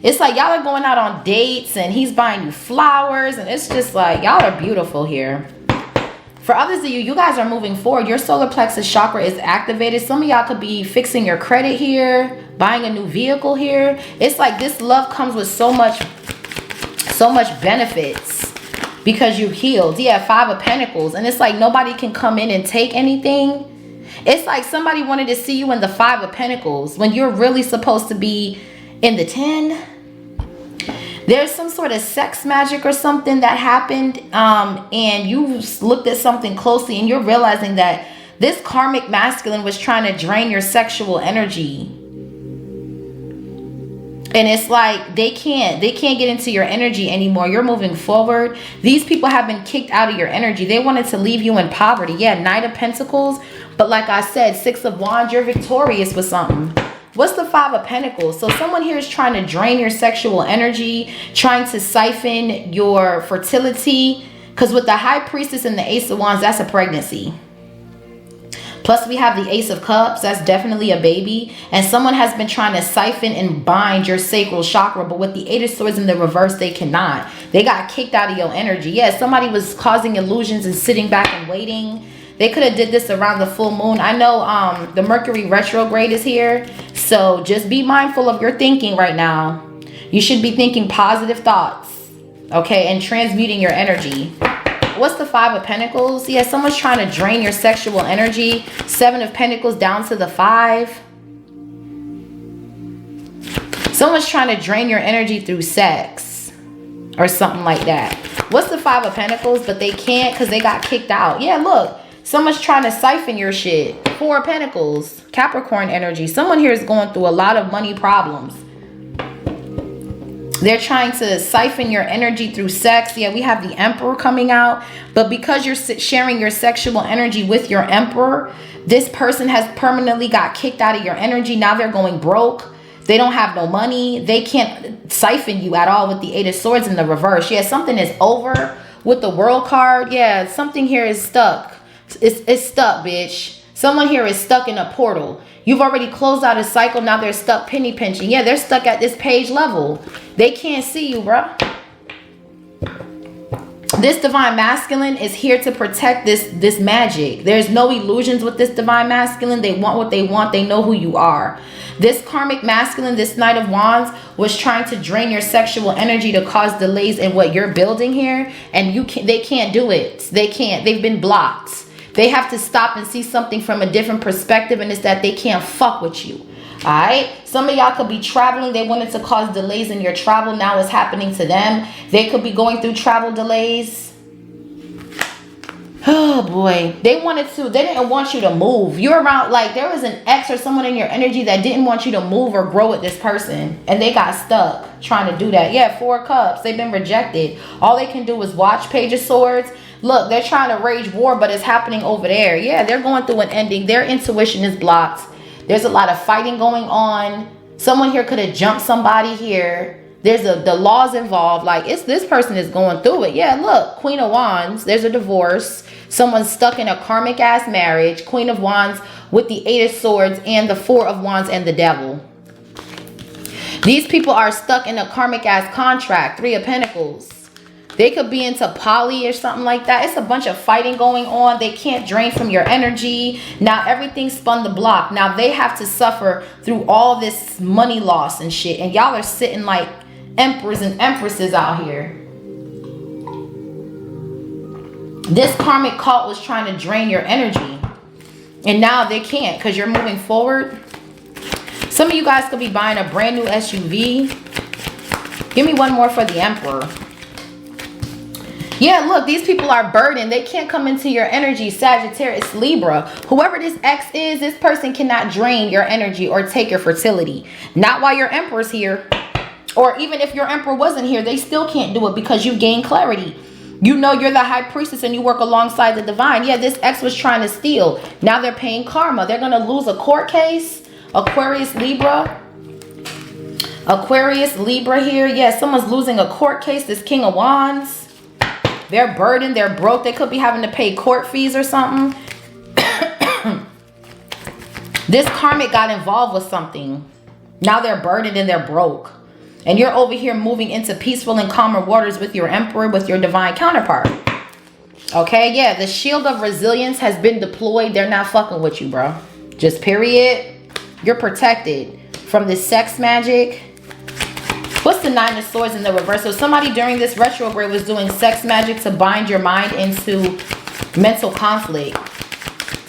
It's like y'all are going out on dates, and he's buying you flowers, and it's just like y'all are beautiful here. For others of you guys are moving forward. Your solar plexus chakra is activated. Some of y'all could be fixing your credit here, buying a new vehicle here. It's like this love comes with so much benefits because you healed. Yeah, 5 of Pentacles. And it's like nobody can come in and take anything. It's like somebody wanted to see you in the 5 of Pentacles when you're really supposed to be in the 10. There's some sort of sex magic or something that happened, and you looked at something closely and you're realizing that this karmic masculine was trying to drain your sexual energy. And it's like they can't get into your energy anymore. You're moving forward. These people have been kicked out of your energy. They wanted to leave you in poverty. Yeah, Knight of Pentacles. But like I said, 6 of Wands, you're victorious with something. What's the 5 of Pentacles? So someone here is trying to drain your sexual energy, trying to siphon your fertility. Because with the High Priestess and the Ace of Wands, that's a pregnancy. Plus we have the Ace of Cups. That's definitely a baby. And someone has been trying to siphon and bind your sacral chakra. But with the 8 of Swords in the reverse, they cannot. They got kicked out of your energy. Yeah, somebody was causing illusions and sitting back and waiting. They could have did this around the full moon. I know the Mercury retrograde is here. So just be mindful of your thinking right now. You should be thinking positive thoughts. Okay, and transmuting your energy. What's the 5 of Pentacles? Yeah, someone's trying to drain your sexual energy. 7 of Pentacles down to the 5. Someone's trying to drain your energy through sex or something like that. What's the 5 of Pentacles? But they can't because they got kicked out. Yeah, look. Someone's trying to siphon your shit. 4 of Pentacles. Capricorn energy. Someone here is going through a lot of money problems. They're trying to siphon your energy through sex. Yeah, we have the Emperor coming out. But because you're sharing your sexual energy with your Emperor, this person has permanently got kicked out of your energy. Now they're going broke. They don't have no money. They can't siphon you at all with the 8 of Swords in the reverse. Yeah, something is over with the World card. Yeah, something here is stuck. It's stuck, bitch. Someone here is stuck in a portal. You've already closed out a cycle. Now they're stuck penny pinching. Yeah, they're stuck at this page level. They can't see you, bruh. This divine masculine is here to protect this magic. There's no illusions with this divine masculine. They want what they want. They know who you are. This karmic masculine, this Knight of Wands, was trying to drain your sexual energy to cause delays in what you're building here. And they can't do it. They can't. They've been blocked. They have to stop and see something from a different perspective, and it's that they can't fuck with you. All right? Some of y'all could be traveling. They wanted to cause delays in your travel. Now it's happening to them. They could be going through travel delays. Oh, boy. They didn't want you to move. You're around, like, there was an ex or someone in your energy that didn't want you to move or grow with this person, and they got stuck trying to do that. Yeah, 4 cups. They've been rejected. All they can do is watch. Page of Swords. Look, they're trying to rage war, but it's happening over there. Yeah, they're going through an ending. Their intuition is blocked. There's a lot of fighting going on. Someone here could have jumped somebody here. There's the laws involved. Like, this person is going through it. Yeah, look, Queen of Wands. There's a divorce. Someone's stuck in a karmic ass marriage. Queen of Wands with the 8 of Swords and the 4 of Wands and the Devil. These people are stuck in a karmic ass contract. 3 of Pentacles. They could be into poly or something like that. It's a bunch of fighting going on. They can't drain from your energy. Now everything's spun the block. Now they have to suffer through all this money loss and shit. And y'all are sitting like emperors and empresses out here. This karmic cult was trying to drain your energy. And now they can't because you're moving forward. Some of you guys could be buying a brand new SUV. Give me one more for the Emperor. Yeah, look, these people are burdened. They can't come into your energy. Sagittarius, Libra. Whoever this ex is, this person cannot drain your energy or take your fertility. Not while your Emperor's here. Or even if your Emperor wasn't here, they still can't do it because you've gained clarity. You know you're the High Priestess and you work alongside the divine. Yeah, this ex was trying to steal. Now they're paying karma. They're going to lose a court case. Aquarius, Libra. Aquarius, Libra here. Yeah, someone's losing a court case. This King of Wands. They're burdened. They're broke. They could be having to pay court fees or something. This karmic got involved with something. Now they're burdened and they're broke. And you're over here moving into peaceful and calmer waters with your Emperor, with your divine counterpart. Okay, yeah. The shield of resilience has been deployed. They're not fucking with you, bro. Just period. You're protected. from this sex magic. What's the Nine of Swords in the reverse? So somebody during this retrograde was doing sex magic to bind your mind into mental conflict.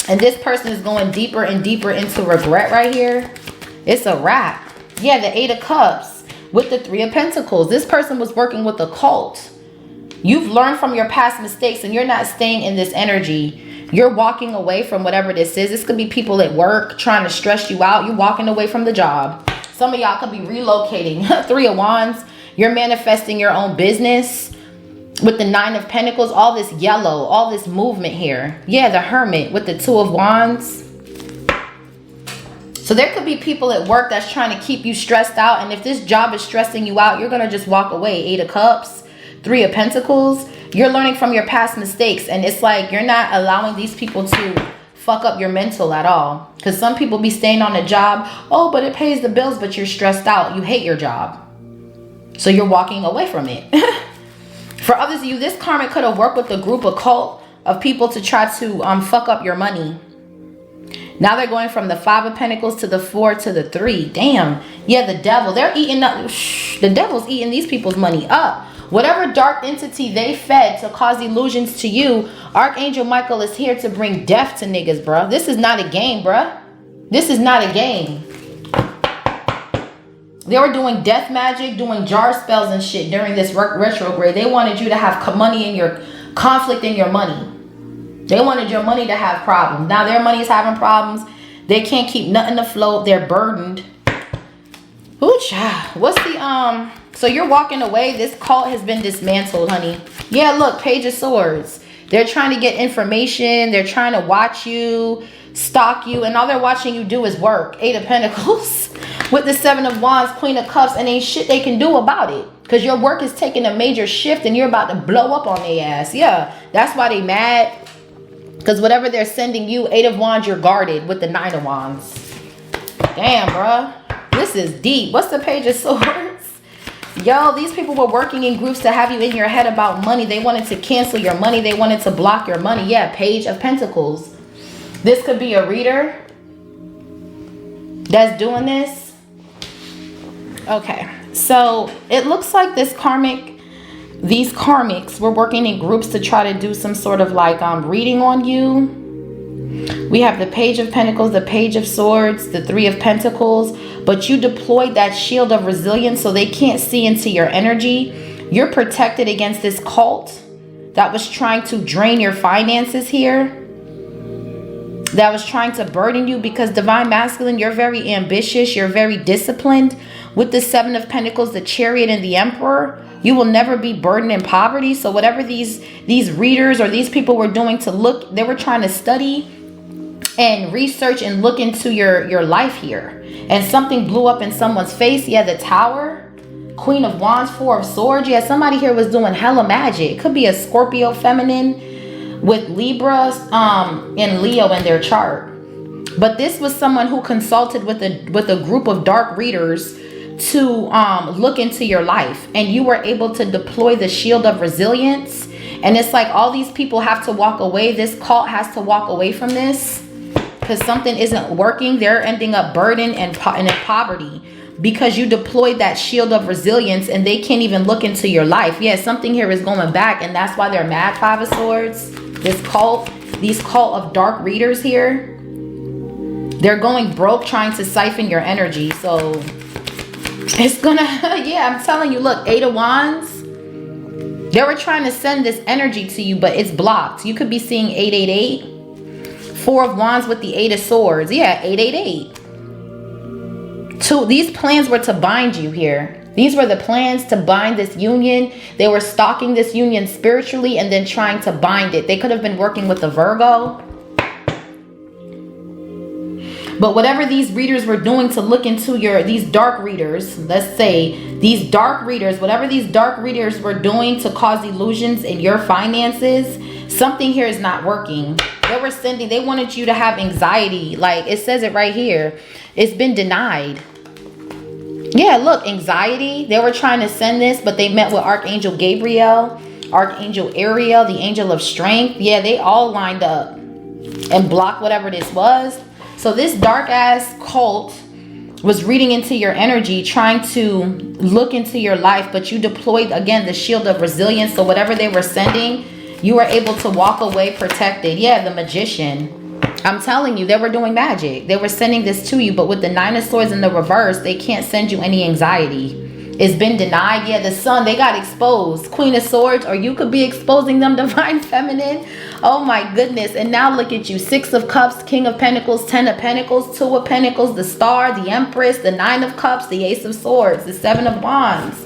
And this person is going deeper and deeper into regret right here. It's a wrap. Yeah, the Eight of Cups with the Three of Pentacles. This person was working with a cult. You've learned from your past mistakes and you're not staying in this energy. You're walking away from whatever this is. This could be people at work trying to stress you out. You're walking away from the job. Some of y'all could be relocating. Three of Wands. You're manifesting your own business. With the Nine of Pentacles, all this yellow, all this movement here. Yeah, the Hermit with the Two of Wands. So there could be people at work that's trying to keep you stressed out. And if this job is stressing you out, you're going to just walk away. Eight of Cups, Three of Pentacles. You're learning from your past mistakes. And it's like you're not allowing these people to fuck up your mental at all. Because some people be staying on a job. Oh, but it pays the bills, but you're stressed out. You hate your job. So you're walking away from it. For others of you, this karmic could have worked with a group, a cult of people to try to fuck up your money. Now they're going from the Five of Pentacles to the Four to the Three. Damn. Yeah, the devil. They're eating up. The devil's eating these people's money up. Whatever dark entity they fed to cause illusions to you, Archangel Michael is here to bring death to niggas, bruh. This is not a game, bruh. This is not a game. They were doing death magic, doing jar spells and shit during this retrograde. They wanted you to have money in your conflict in your money. They wanted your money to have problems. Now their money is having problems. They can't keep nothing afloat. They're burdened. Ooh, child. What's the so you're walking away. This cult has been dismantled, honey. Yeah, look, Page of Swords. They're trying to get information. They're trying to watch you, stalk you, and all they're watching you do is work. Eight of Pentacles with the Seven of Wands, Queen of Cups, and ain't shit they can do about it. Because your work is taking a major shift and you're about to blow up on their ass. Yeah, that's why they mad. Because whatever they're sending you, Eight of Wands, you're guarded with the Nine of Wands. Damn, bruh. This is deep. What's the Page of Swords? Yo, these people were working in groups to have you in your head about money. They wanted to cancel your money. They wanted to block your money. Yeah, Page of Pentacles. This could be a reader that's doing this. Okay, so it looks like these karmics were working in groups to try to do some sort of like reading on you. We have the Page of Pentacles, the Page of Swords, the Three of Pentacles, but you deployed that shield of resilience so they can't see into your energy. You're protected against this cult that was trying to drain your finances here, that was trying to burden you, because Divine Masculine, you're very ambitious, you're very disciplined. With the Seven of Pentacles, the Chariot, and the Emperor, you will never be burdened in poverty. So whatever these readers or these people were doing to look, they were trying to study and research and look into your life here. And something blew up in someone's face. Yeah, the Tower, Queen of Wands, Four of Swords. Yeah, somebody here was doing hella magic. It could be a Scorpio feminine with Libra and Leo in their chart. But this was someone who consulted with a group of dark readers to look into your life, and you were able to deploy the shield of resilience. And it's like all these people have to walk away. This cult has to walk away from this because something isn't working. They're ending up burdened and in poverty because you deployed that shield of resilience, and they can't even look into your life. Yeah, something here is going back, and that's why they're mad. Five of Swords, this cult, these cult of dark readers here, they're going broke trying to siphon your energy. So it's gonna, yeah, I'm telling you, look, Eight of Wands. They were trying to send this energy to you, but it's blocked. You could be seeing 888. Four of Wands with the Eight of Swords. Yeah, 888. These plans were to bind you here. These were the plans to bind this union. They were stalking this union spiritually and then trying to bind it. They could have been working with a Virgo. But whatever these readers were doing to look into these dark readers, let's say these dark readers, whatever these dark readers were doing to cause illusions in your finances, something here is not working. They wanted you to have anxiety. Like it says it right here. It's been denied. Yeah, look, anxiety. They were trying to send this, but they met with Archangel Gabriel, Archangel Ariel, the angel of strength. Yeah, they all lined up and blocked whatever this was. So this dark ass cult was reading into your energy, trying to look into your life, but you deployed again the shield of resilience. So whatever they were sending, you were able to walk away protected. Yeah, the magician. I'm telling you, they were doing magic. They were sending this to you, but with the 9 of swords in the reverse, they can't send you any anxiety. It's been denied. Yeah, the sun, they got exposed. Queen of swords, or you could be exposing them, divine feminine. Oh my goodness. And now look at you. 6 of cups, King of pentacles, 10 of pentacles, 2 of pentacles, the star, the empress, the 9 of cups, the ace of swords, the 7 of wands.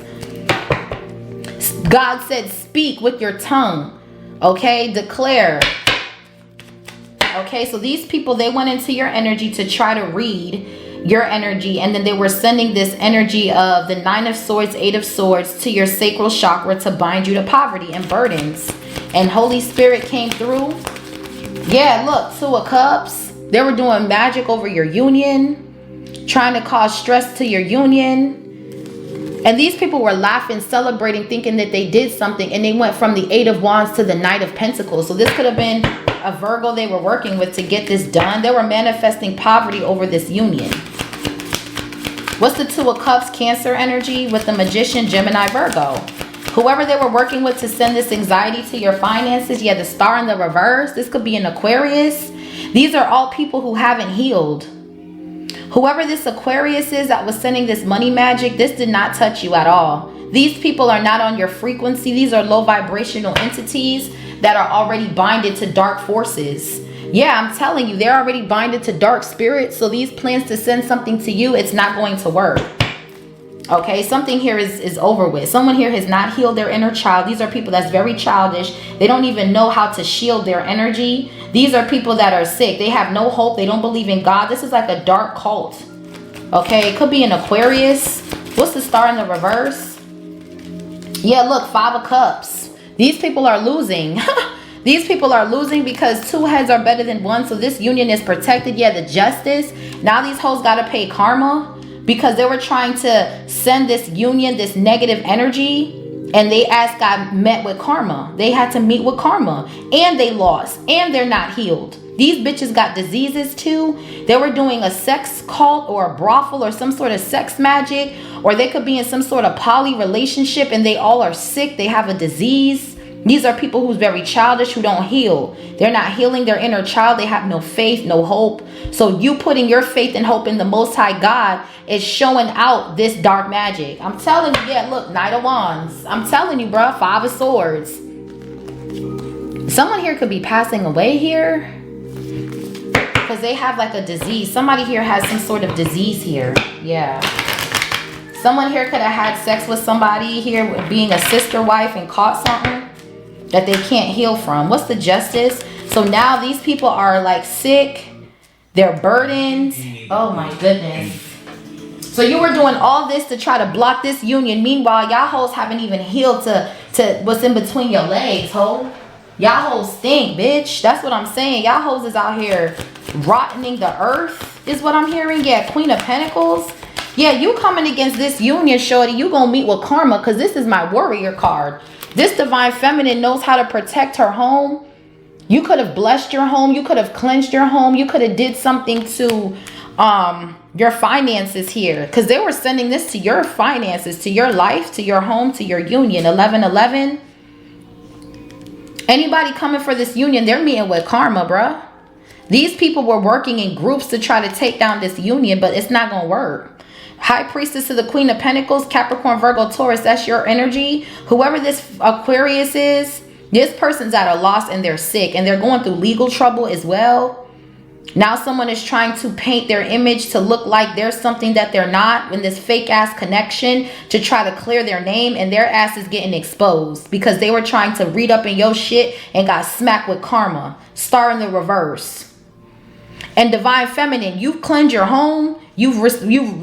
God said, speak with your tongue. Okay, declare. Okay, so these people, they went into your energy to try to read your energy, and then they were sending this energy of the 9 of swords, 8 of swords to your sacral chakra to bind you to poverty and burdens. And Holy Spirit came through. Yeah, look, 2 of cups. They were doing magic over your union, trying to cause stress to your union. And these people were laughing, celebrating, thinking that they did something, and they went from the 8 of wands to the Knight of pentacles. So this could have been a Virgo they were working with to get this done. They were manifesting poverty over this union. What's the 2 of cups? Cancer energy with the magician, Gemini, Virgo. Whoever they were working with to send this anxiety to your finances. Yeah, the star in the reverse. This could be an Aquarius. These are all people who haven't healed. Whoever this Aquarius is that was sending this money magic, this did not touch you at all. These people are not on your frequency. These are low vibrational entities that are already binded to dark forces. Yeah, I'm telling you, they're already binded to dark spirits. So these plans to send something to you, it's not going to work. Okay, something here is over with. Someone here has not healed their inner child. These are people that's very childish. They don't even know how to shield their energy. These are people that are sick. They have no hope. They don't believe in God. This is like a dark cult. Okay, it could be an Aquarius. What's the star in the reverse? Yeah, look, 5 of cups. These people are losing. These people are losing because 2 heads are better than 1. So this union is protected. Yeah, the justice. Now these hoes got to pay karma because they were trying to send this union, this negative energy. And they asked God, met with karma. They had to meet with karma. And they lost. And they're not healed. These bitches got diseases too. They were doing a sex cult or a brothel or some sort of sex magic. Or they could be in some sort of poly relationship and they all are sick. They have a disease. These are people who's very childish, who don't heal. They're not healing their inner child. They have no faith, no hope. So you putting your faith and hope in the Most High God is showing out this dark magic. I'm telling you, yeah, look, Knight of Wands. I'm telling you, bruh, 5 of Swords. Someone here could be passing away here because they have like a disease. Somebody here has some sort of disease here. Yeah. Someone here could have had sex with somebody here being a sister wife and caught something that they can't heal from. What's the justice? So now these people are like sick. They're burdened. Oh my goodness. So you were doing all this to try to block this union. Meanwhile, y'all hoes haven't even healed to what's in between your legs, ho. Y'all hoes stink, bitch. That's what I'm saying. Y'all hoes is out here rotting the earth is what I'm hearing. Yeah, Queen of Pentacles. Yeah, you coming against this union, shorty. You gonna meet with karma because this is my warrior card. This divine feminine knows how to protect her home. You could have blessed your home. You could have cleansed your home. You could have did something to your finances here because they were sending this to your finances, to your life, to your home, to your union. 1111. Anybody coming for this union, they're meeting with karma, bruh. These people were working in groups to try to take down this union, but it's not gonna work. High Priestess to the Queen of Pentacles, Capricorn, Virgo, Taurus, that's your energy. Whoever this Aquarius is, this person's at a loss and they're sick and they're going through legal trouble as well. Now someone is trying to paint their image to look like there's something that they're not in this fake ass connection to try to clear their name, and their ass is getting exposed because they were trying to read up in your shit and got smacked with karma. Star in the reverse. And divine feminine, you've cleansed your home. You've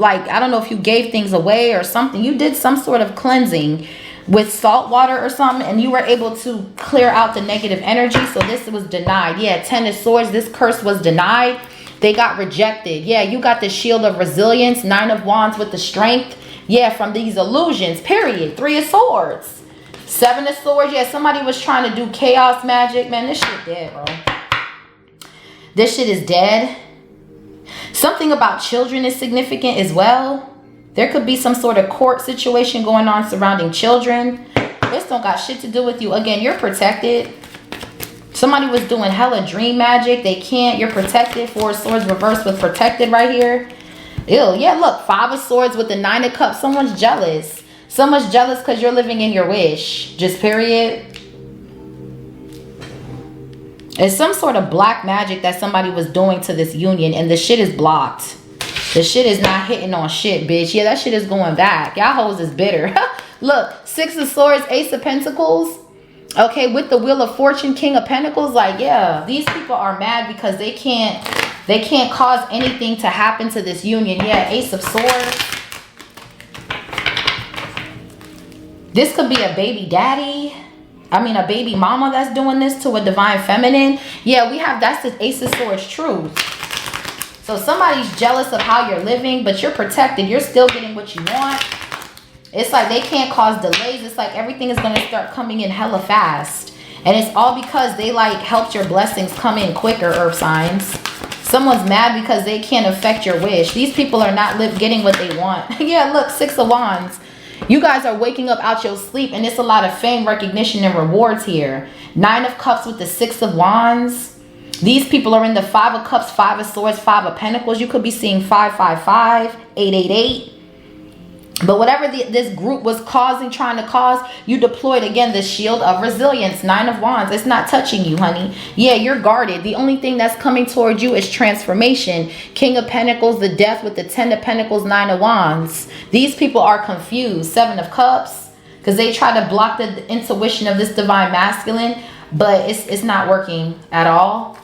like, I don't know if you gave things away or something. You did some sort of cleansing with salt water or something, and you were able to clear out the negative energy. So this was denied. Yeah, 10 of Swords, this curse was denied. They got rejected. Yeah, you got the shield of resilience. 9 of Wands with the strength. Yeah, from these illusions, period. 3 of Swords. 7 of Swords. Yeah, somebody was trying to do chaos magic. Man, this shit dead, bro. This shit is dead. Something about children is significant as well. There could be some sort of court situation going on surrounding children. This don't got shit to do with you. Again, you're protected. Somebody was doing hella dream magic. They can't. You're protected. 4 of Swords reversed with protected right here. Ew. Yeah, look. 5 of Swords with the 9 of Cups. Someone's jealous. Someone's jealous because you're living in your wish. Just period. It's some sort of black magic that somebody was doing to this union. And the shit is blocked. The shit is not hitting on shit, bitch. Yeah, that shit is going back. Y'all hoes is bitter. Look. 6 of Swords. Ace of Pentacles. Okay, with the Wheel of Fortune, King of Pentacles, like, yeah, these people are mad because they can't cause anything to happen to this union. Yeah, Ace of Swords. This could be a baby daddy. I mean, a baby mama that's doing this to a divine feminine. Yeah, we have, that's the Ace of Swords truth. So somebody's jealous of how you're living, but you're protected. You're still getting what you want. It's like they can't cause delays. It's like everything is going to start coming in hella fast. And it's all because they like helped your blessings come in quicker, earth signs. Someone's mad because they can't affect your wish. These people are not getting what they want. Yeah, look, 6 of Wands. You guys are waking up out your sleep and it's a lot of fame, recognition, and rewards here. 9 of Cups with the 6 of Wands. These people are in the 5 of Cups, 5 of Swords, 5 of Pentacles. You could be seeing 555, 888. But whatever this group was trying to cause, you deployed, again, the shield of resilience. 9 of Wands. It's not touching you, honey. Yeah, you're guarded. The only thing that's coming towards you is transformation. King of Pentacles, the Death with the 10 of Pentacles, 9 of Wands. These people are confused. 7 of Cups. Because they try to block the intuition of this divine masculine. But it's not working at all.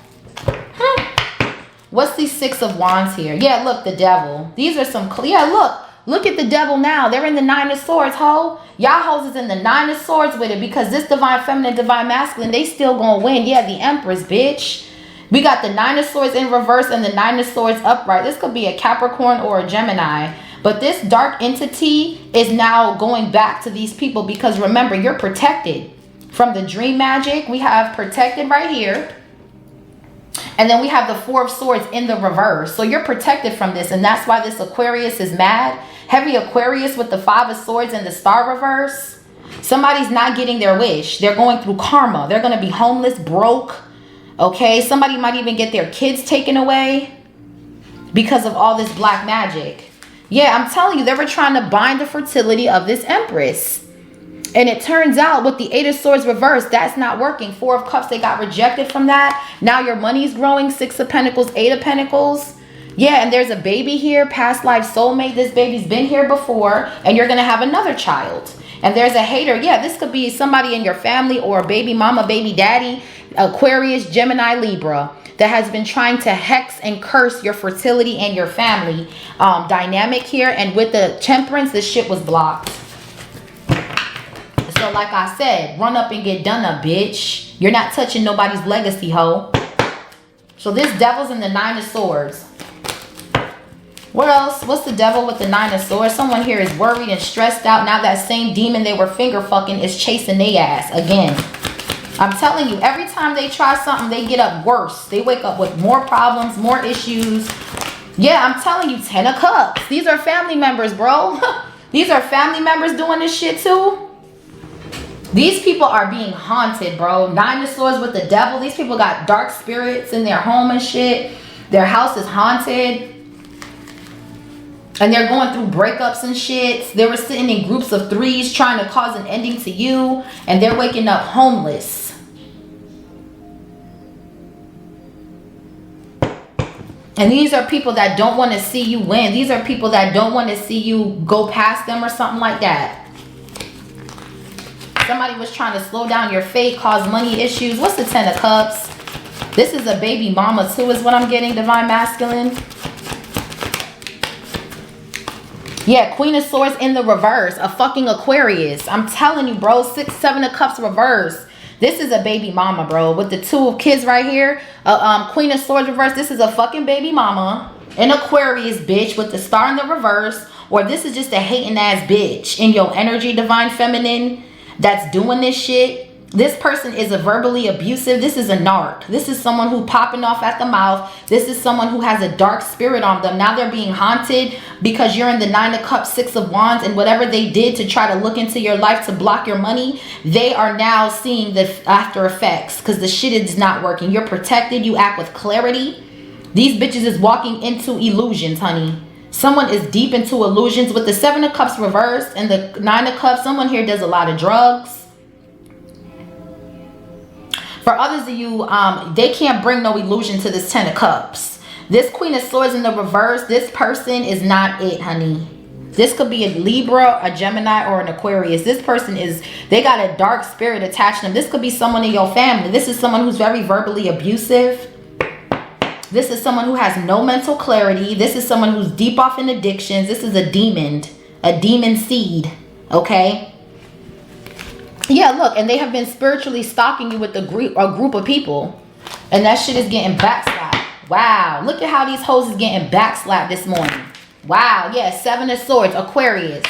What's the 6 of Wands here? Yeah, look, the Devil. These are some... Yeah, look. Look at the Devil now. They're in the 9 of Swords, ho. Y'all hoes is in the 9 of Swords with it because this divine feminine, divine masculine, they still gonna win. Yeah, the Empress, bitch. We got the 9 of Swords in reverse and the 9 of Swords upright. This could be a Capricorn or a Gemini. But this dark entity is now going back to these people because remember, you're protected from the dream magic. We have protected right here. And then we have the 4 of Swords in the reverse. So you're protected from this. And that's why this Aquarius is mad. Heavy Aquarius with the 5 of Swords and the Star reverse. Somebody's not getting their wish. They're going through karma. They're going to be homeless, broke. Okay. Somebody might even get their kids taken away because of all this black magic. Yeah, I'm telling you, they were trying to bind the fertility of this Empress. And it turns out with the 8 of Swords reversed, that's not working. 4 of Cups, they got rejected from that. Now your money's growing. 6 of Pentacles, 8 of Pentacles. Yeah, and there's a baby here, past life soulmate. This baby's been here before, and you're going to have another child. And there's a hater. Yeah, this could be somebody in your family or a baby mama, baby daddy, Aquarius, Gemini, Libra, that has been trying to hex and curse your fertility and your family dynamic here. And with the Temperance, this shit was blocked. So like I said, run up and get done up, bitch. You're not touching nobody's legacy, ho. So this Devil's in the 9 of Swords. What else? What's the Devil with the 9 of Swords? Someone here is worried and stressed out. Now that same demon they were finger fucking is chasing their ass again. I'm telling you, every time they try something, they get up worse. They wake up with more problems, more issues. Yeah, I'm telling you, 10 of Cups. These are family members, bro. These are family members doing this shit too. These people are being haunted, bro. 9 of Swords with the Devil. These people got dark spirits in their home and shit. Their house is haunted. And they're going through breakups and shit. They were sitting in groups of 3s trying to cause an ending to you. And they're waking up homeless. And these are people that don't want to see you win. These are people that don't want to see you go past them or something like that. Somebody was trying to slow down your fate, cause money issues. What's the 10 of Cups? This is a baby mama too, is what I'm getting, divine masculine. Yeah, Queen of Swords in the reverse. A fucking Aquarius. I'm telling you, bro. 6, 7 of Cups reverse. This is a baby mama, bro. With the 2 of kids right here. Queen of Swords reverse. This is a fucking baby mama. An Aquarius bitch with the star in the reverse. Or this is just a hating ass bitch in your energy, divine feminine, that's doing this shit. This person is a verbally abusive. This is a narc. This is someone who popping off at the mouth. This is someone who has a dark spirit on them. Now they're being haunted because you're in the 9 of Cups, 6 of Wands, and whatever they did to try to look into your life to block your money, they are now seeing the after effects because the shit is not working. You're protected. You act with clarity. These bitches is walking into illusions, honey. Someone is deep into illusions with the 7 of Cups reversed and the 9 of Cups. Someone here does a lot of drugs. For others of you, they can't bring no illusion to this 10 of Cups. This Queen of Swords in the reverse, this person is not it, honey. This could be a Libra, a Gemini, or an Aquarius. This person is, they got a dark spirit attached to them. This could be someone in your family. This is someone who's very verbally abusive. This is someone who has no mental clarity. This is someone who's deep off in addictions. This is a demon seed, okay? Yeah, look, and they have been spiritually stalking you with a group of people. And that shit is getting backslapped. Wow, look at how these hoes is getting backslapped this morning. Wow, yeah, 7 of Swords, Aquarius.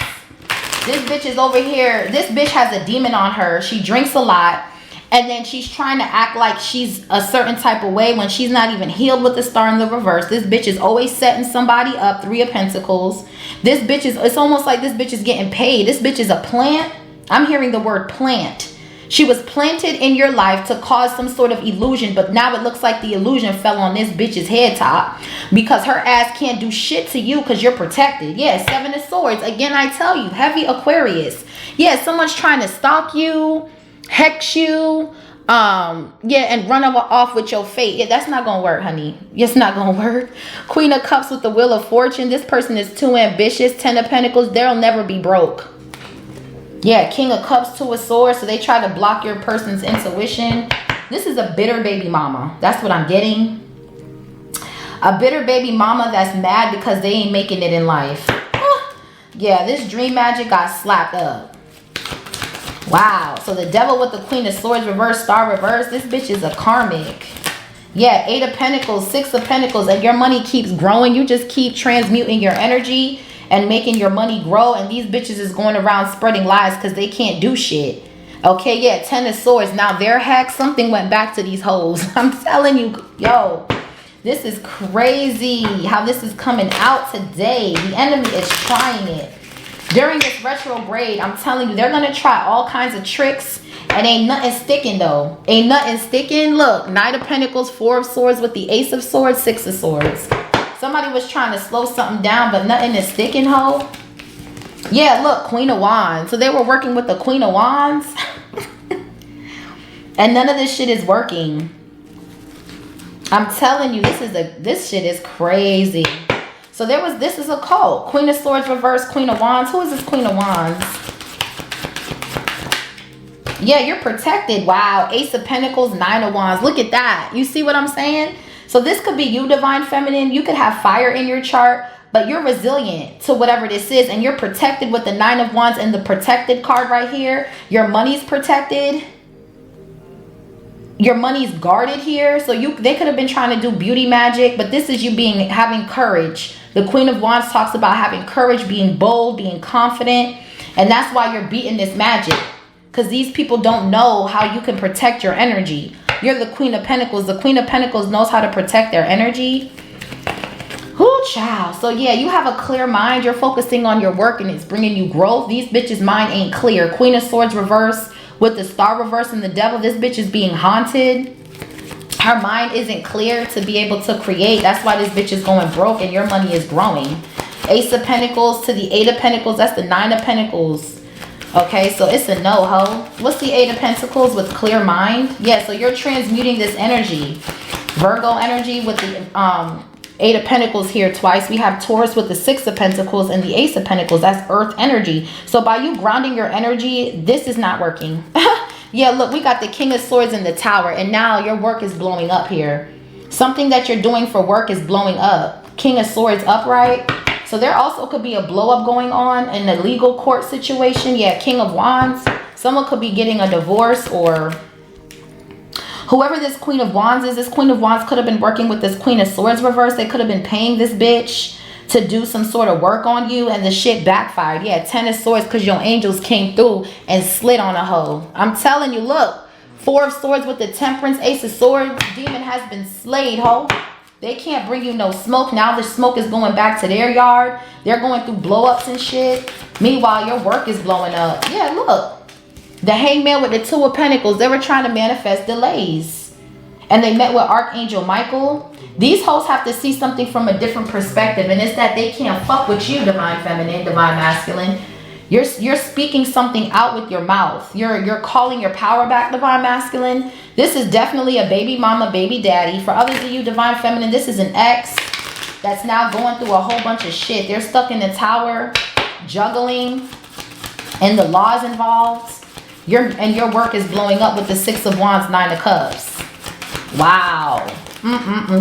This bitch is over here. This bitch has a demon on her. She drinks a lot. And then she's trying to act like she's a certain type of way when she's not even healed with the star in the reverse. This bitch is always setting somebody up. 3 of Pentacles. This bitch is, it's almost like this bitch is getting paid. This bitch is a plant. I'm hearing the word plant. She was planted in your life to cause some sort of illusion, but now it looks like the illusion fell on this bitch's head top because her ass can't do shit to you because you're protected. Yeah, 7 of Swords. Again, I tell you, heavy Aquarius. Yeah, someone's trying to stalk you, hex you, yeah, and run off with your fate. Yeah, that's not gonna work, honey. It's not gonna work. Queen of Cups with the Wheel of Fortune. This person is too ambitious. 10 of Pentacles. They'll never be broke. Yeah, King of Cups, 2 of Swords. So they try to block your person's intuition. This is a bitter baby mama. That's what I'm getting. A bitter baby mama that's mad because they ain't making it in life. Yeah, this dream magic got slapped up. Wow. So the devil with the Queen of Swords reverse, star reverse. This bitch is a karmic. Yeah, 8 of Pentacles, 6 of Pentacles. And your money keeps growing. You just keep transmuting your energy and making your money grow. And these bitches is going around spreading lies because they can't do shit. Okay, yeah, 10 of Swords. Now they're hacked. Something went back to these hoes. I'm telling you, yo, this is crazy how this is coming out today. The enemy is trying it. During this retrograde, I'm telling you, they're going to try all kinds of tricks. And ain't nothing sticking, though. Ain't nothing sticking. Look, 9 of Pentacles, 4 of Swords with the Ace of Swords, 6 of Swords. Somebody was trying to slow something down, but nothing is sticking, ho. Yeah, look, Queen of Wands. So they were working with the Queen of Wands. And none of this shit is working. I'm telling you, this shit is crazy. So this is a cult. Queen of Swords reverse, Queen of Wands. Who is this Queen of Wands? Yeah, you're protected. Wow. Ace of Pentacles, 9 of Wands. Look at that. You see what I'm saying? So this could be you, Divine Feminine. You could have fire in your chart, but you're resilient to whatever this is. And you're protected with the 9 of Wands and the protected card right here. Your money's protected. Your money's guarded here. So they could have been trying to do beauty magic, but this is you having courage. The Queen of Wands talks about having courage, being bold, being confident. And that's why you're beating this magic. Because these people don't know how you can protect your energy. You're the Queen of Pentacles. The Queen of Pentacles knows how to protect their energy. Whoo, child. So yeah, you have a clear mind. You're focusing on your work and it's bringing you growth. These bitches' mind ain't clear. Queen of Swords reverse with the star reverse and the devil. This bitch is being haunted. Her mind isn't clear to be able to create. That's why this bitch is going broke and your money is growing. Ace of Pentacles to the 8 of Pentacles. That's the 9 of Pentacles. Okay, so it's a no, ho. What's the 8 of Pentacles with clear mind? Yeah, so you're transmuting this energy. Virgo energy with the 8 of Pentacles here twice. We have Taurus with the 6 of Pentacles and the Ace of Pentacles. That's earth energy. So by you grounding your energy, this is not working. Yeah, look, we got the King of Swords in the Tower. And now your work is blowing up here. Something that you're doing for work is blowing up. King of Swords upright. So there also could be a blow up going on in a legal court situation. Yeah, King of Wands. Someone could be getting a divorce, or whoever this Queen of Wands is. This Queen of Wands could have been working with this Queen of Swords reverse. They could have been paying this bitch to do some sort of work on you and the shit backfired. Yeah, 10 of Swords because your angels came through and slid on a hoe. I'm telling you, look. Four of Swords with the Temperance, Ace of Swords. Demon has been slayed, ho. They can't bring you no smoke. Now the smoke is going back to their yard. They're going through blow-ups and shit. Meanwhile, your work is blowing up. Yeah, look. The Hangman with the Two of Pentacles. They were trying to manifest delays. And they met with Archangel Michael. These hoes have to see something from a different perspective. And it's that they can't fuck with you, Divine Feminine, Divine Masculine. You're speaking something out with your mouth. You're calling your power back, Divine Masculine. This is definitely a baby mama, baby daddy. For others of you, Divine Feminine, this is an ex that's now going through a whole bunch of shit. They're stuck in the tower, juggling, and the laws involved. Your work is blowing up with the Six of Wands, Nine of Cups. Wow.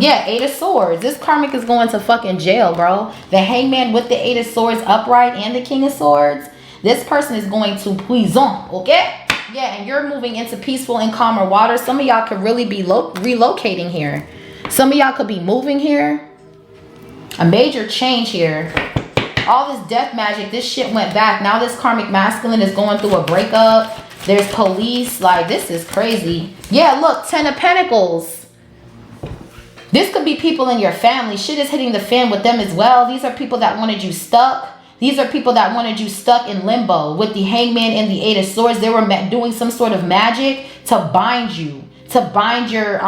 Yeah, Eight of Swords. This karmic is going to fucking jail, bro. The Hangman with the Eight of Swords upright and the King of Swords. This person is going to prison, okay? Yeah, and you're moving into peaceful and calmer water. Some of y'all could really be relocating here. Some of y'all could be moving here. A major change here. All this death magic, this shit went back. Now this karmic masculine is going through a breakup. There's police. Like, this is crazy. Yeah, look, Ten of Pentacles. This could be people in your family. Shit is hitting the fan with them as well. These are people that wanted you stuck. These are people that wanted you stuck in limbo. With the Hangman and the Eight of Swords, they were doing some sort of magic to bind you, to bind your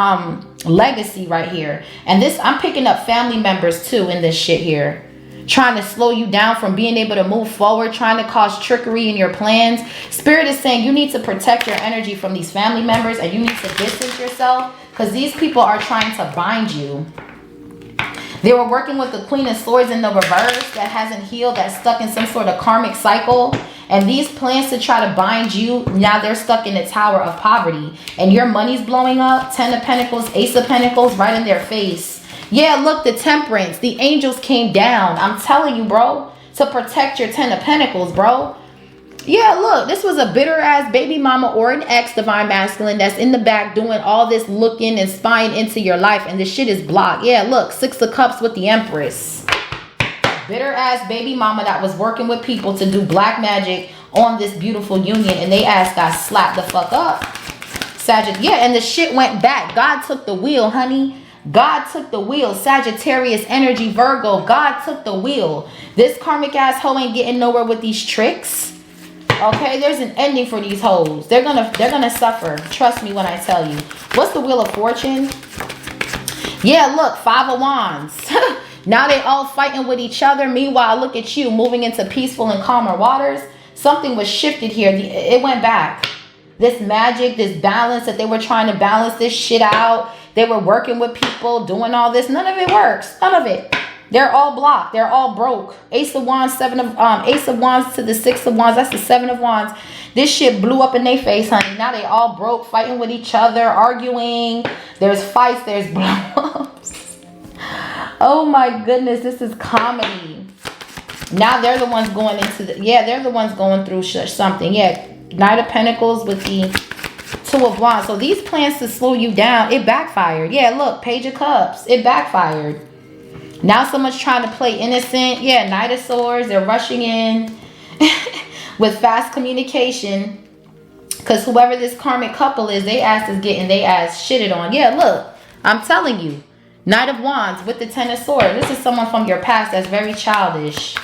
legacy right here. And this, I'm picking up family members too in this shit here. Trying to slow you down from being able to move forward, trying to cause trickery in your plans. Spirit is saying you need to protect your energy from these family members and you need to distance yourself because these people are trying to bind you. They were working with the Queen of Swords in the reverse that hasn't healed, that's stuck in some sort of karmic cycle. And these plans to try to bind you, now they're stuck in the tower of poverty. And your money's blowing up. Ten of Pentacles, Ace of Pentacles right in their face. Yeah, look, the Temperance. The angels came down. I'm telling you, bro. To protect your Ten of Pentacles, bro. Yeah, look, this was a bitter ass baby mama or an ex, Divine Masculine, that's in the back doing all this looking and spying into your life, and this shit is blocked. Yeah, look, Six of Cups with the Empress. Bitter ass baby mama that was working with people to do black magic on this beautiful union, and they ass got slapped the fuck up. Sagittarius, yeah, and the shit went back. God took the wheel, honey. God took the wheel. Sagittarius energy, Virgo, God took the wheel. This karmic asshole ain't getting nowhere with these tricks. Okay, there's an ending for these hoes. They're gonna suffer. Trust me when I tell you. What's the Wheel of Fortune? Yeah, look, Five of Wands. Now they all fighting with each other. Meanwhile, look at you moving into peaceful and calmer waters. Something was shifted here. It went back. This magic, this balance that they were trying to balance this shit out. They were working with people, doing all this. None of it works. None of it. They're all blocked. They're all broke. Ace of Wands, Ace of Wands to the Six of Wands. That's the Seven of Wands. This shit blew up in their face, honey. Now they all broke, fighting with each other, arguing. There's fights. There's blow-ups. Oh my goodness, this is comedy. Now they're the ones going into the, yeah, they're the ones going through something. Yeah, Knight of Pentacles with the Two of Wands. So these plans to slow you down, it backfired. Yeah, look, Page of Cups, it backfired. Now someone's trying to play innocent. Yeah, Knight of Swords. They're rushing in with fast communication. Because whoever this karmic couple is, they ass is getting they ass shitted on. Yeah, look. I'm telling you. Knight of Wands with the Ten of Swords. This is someone from your past that's very childish.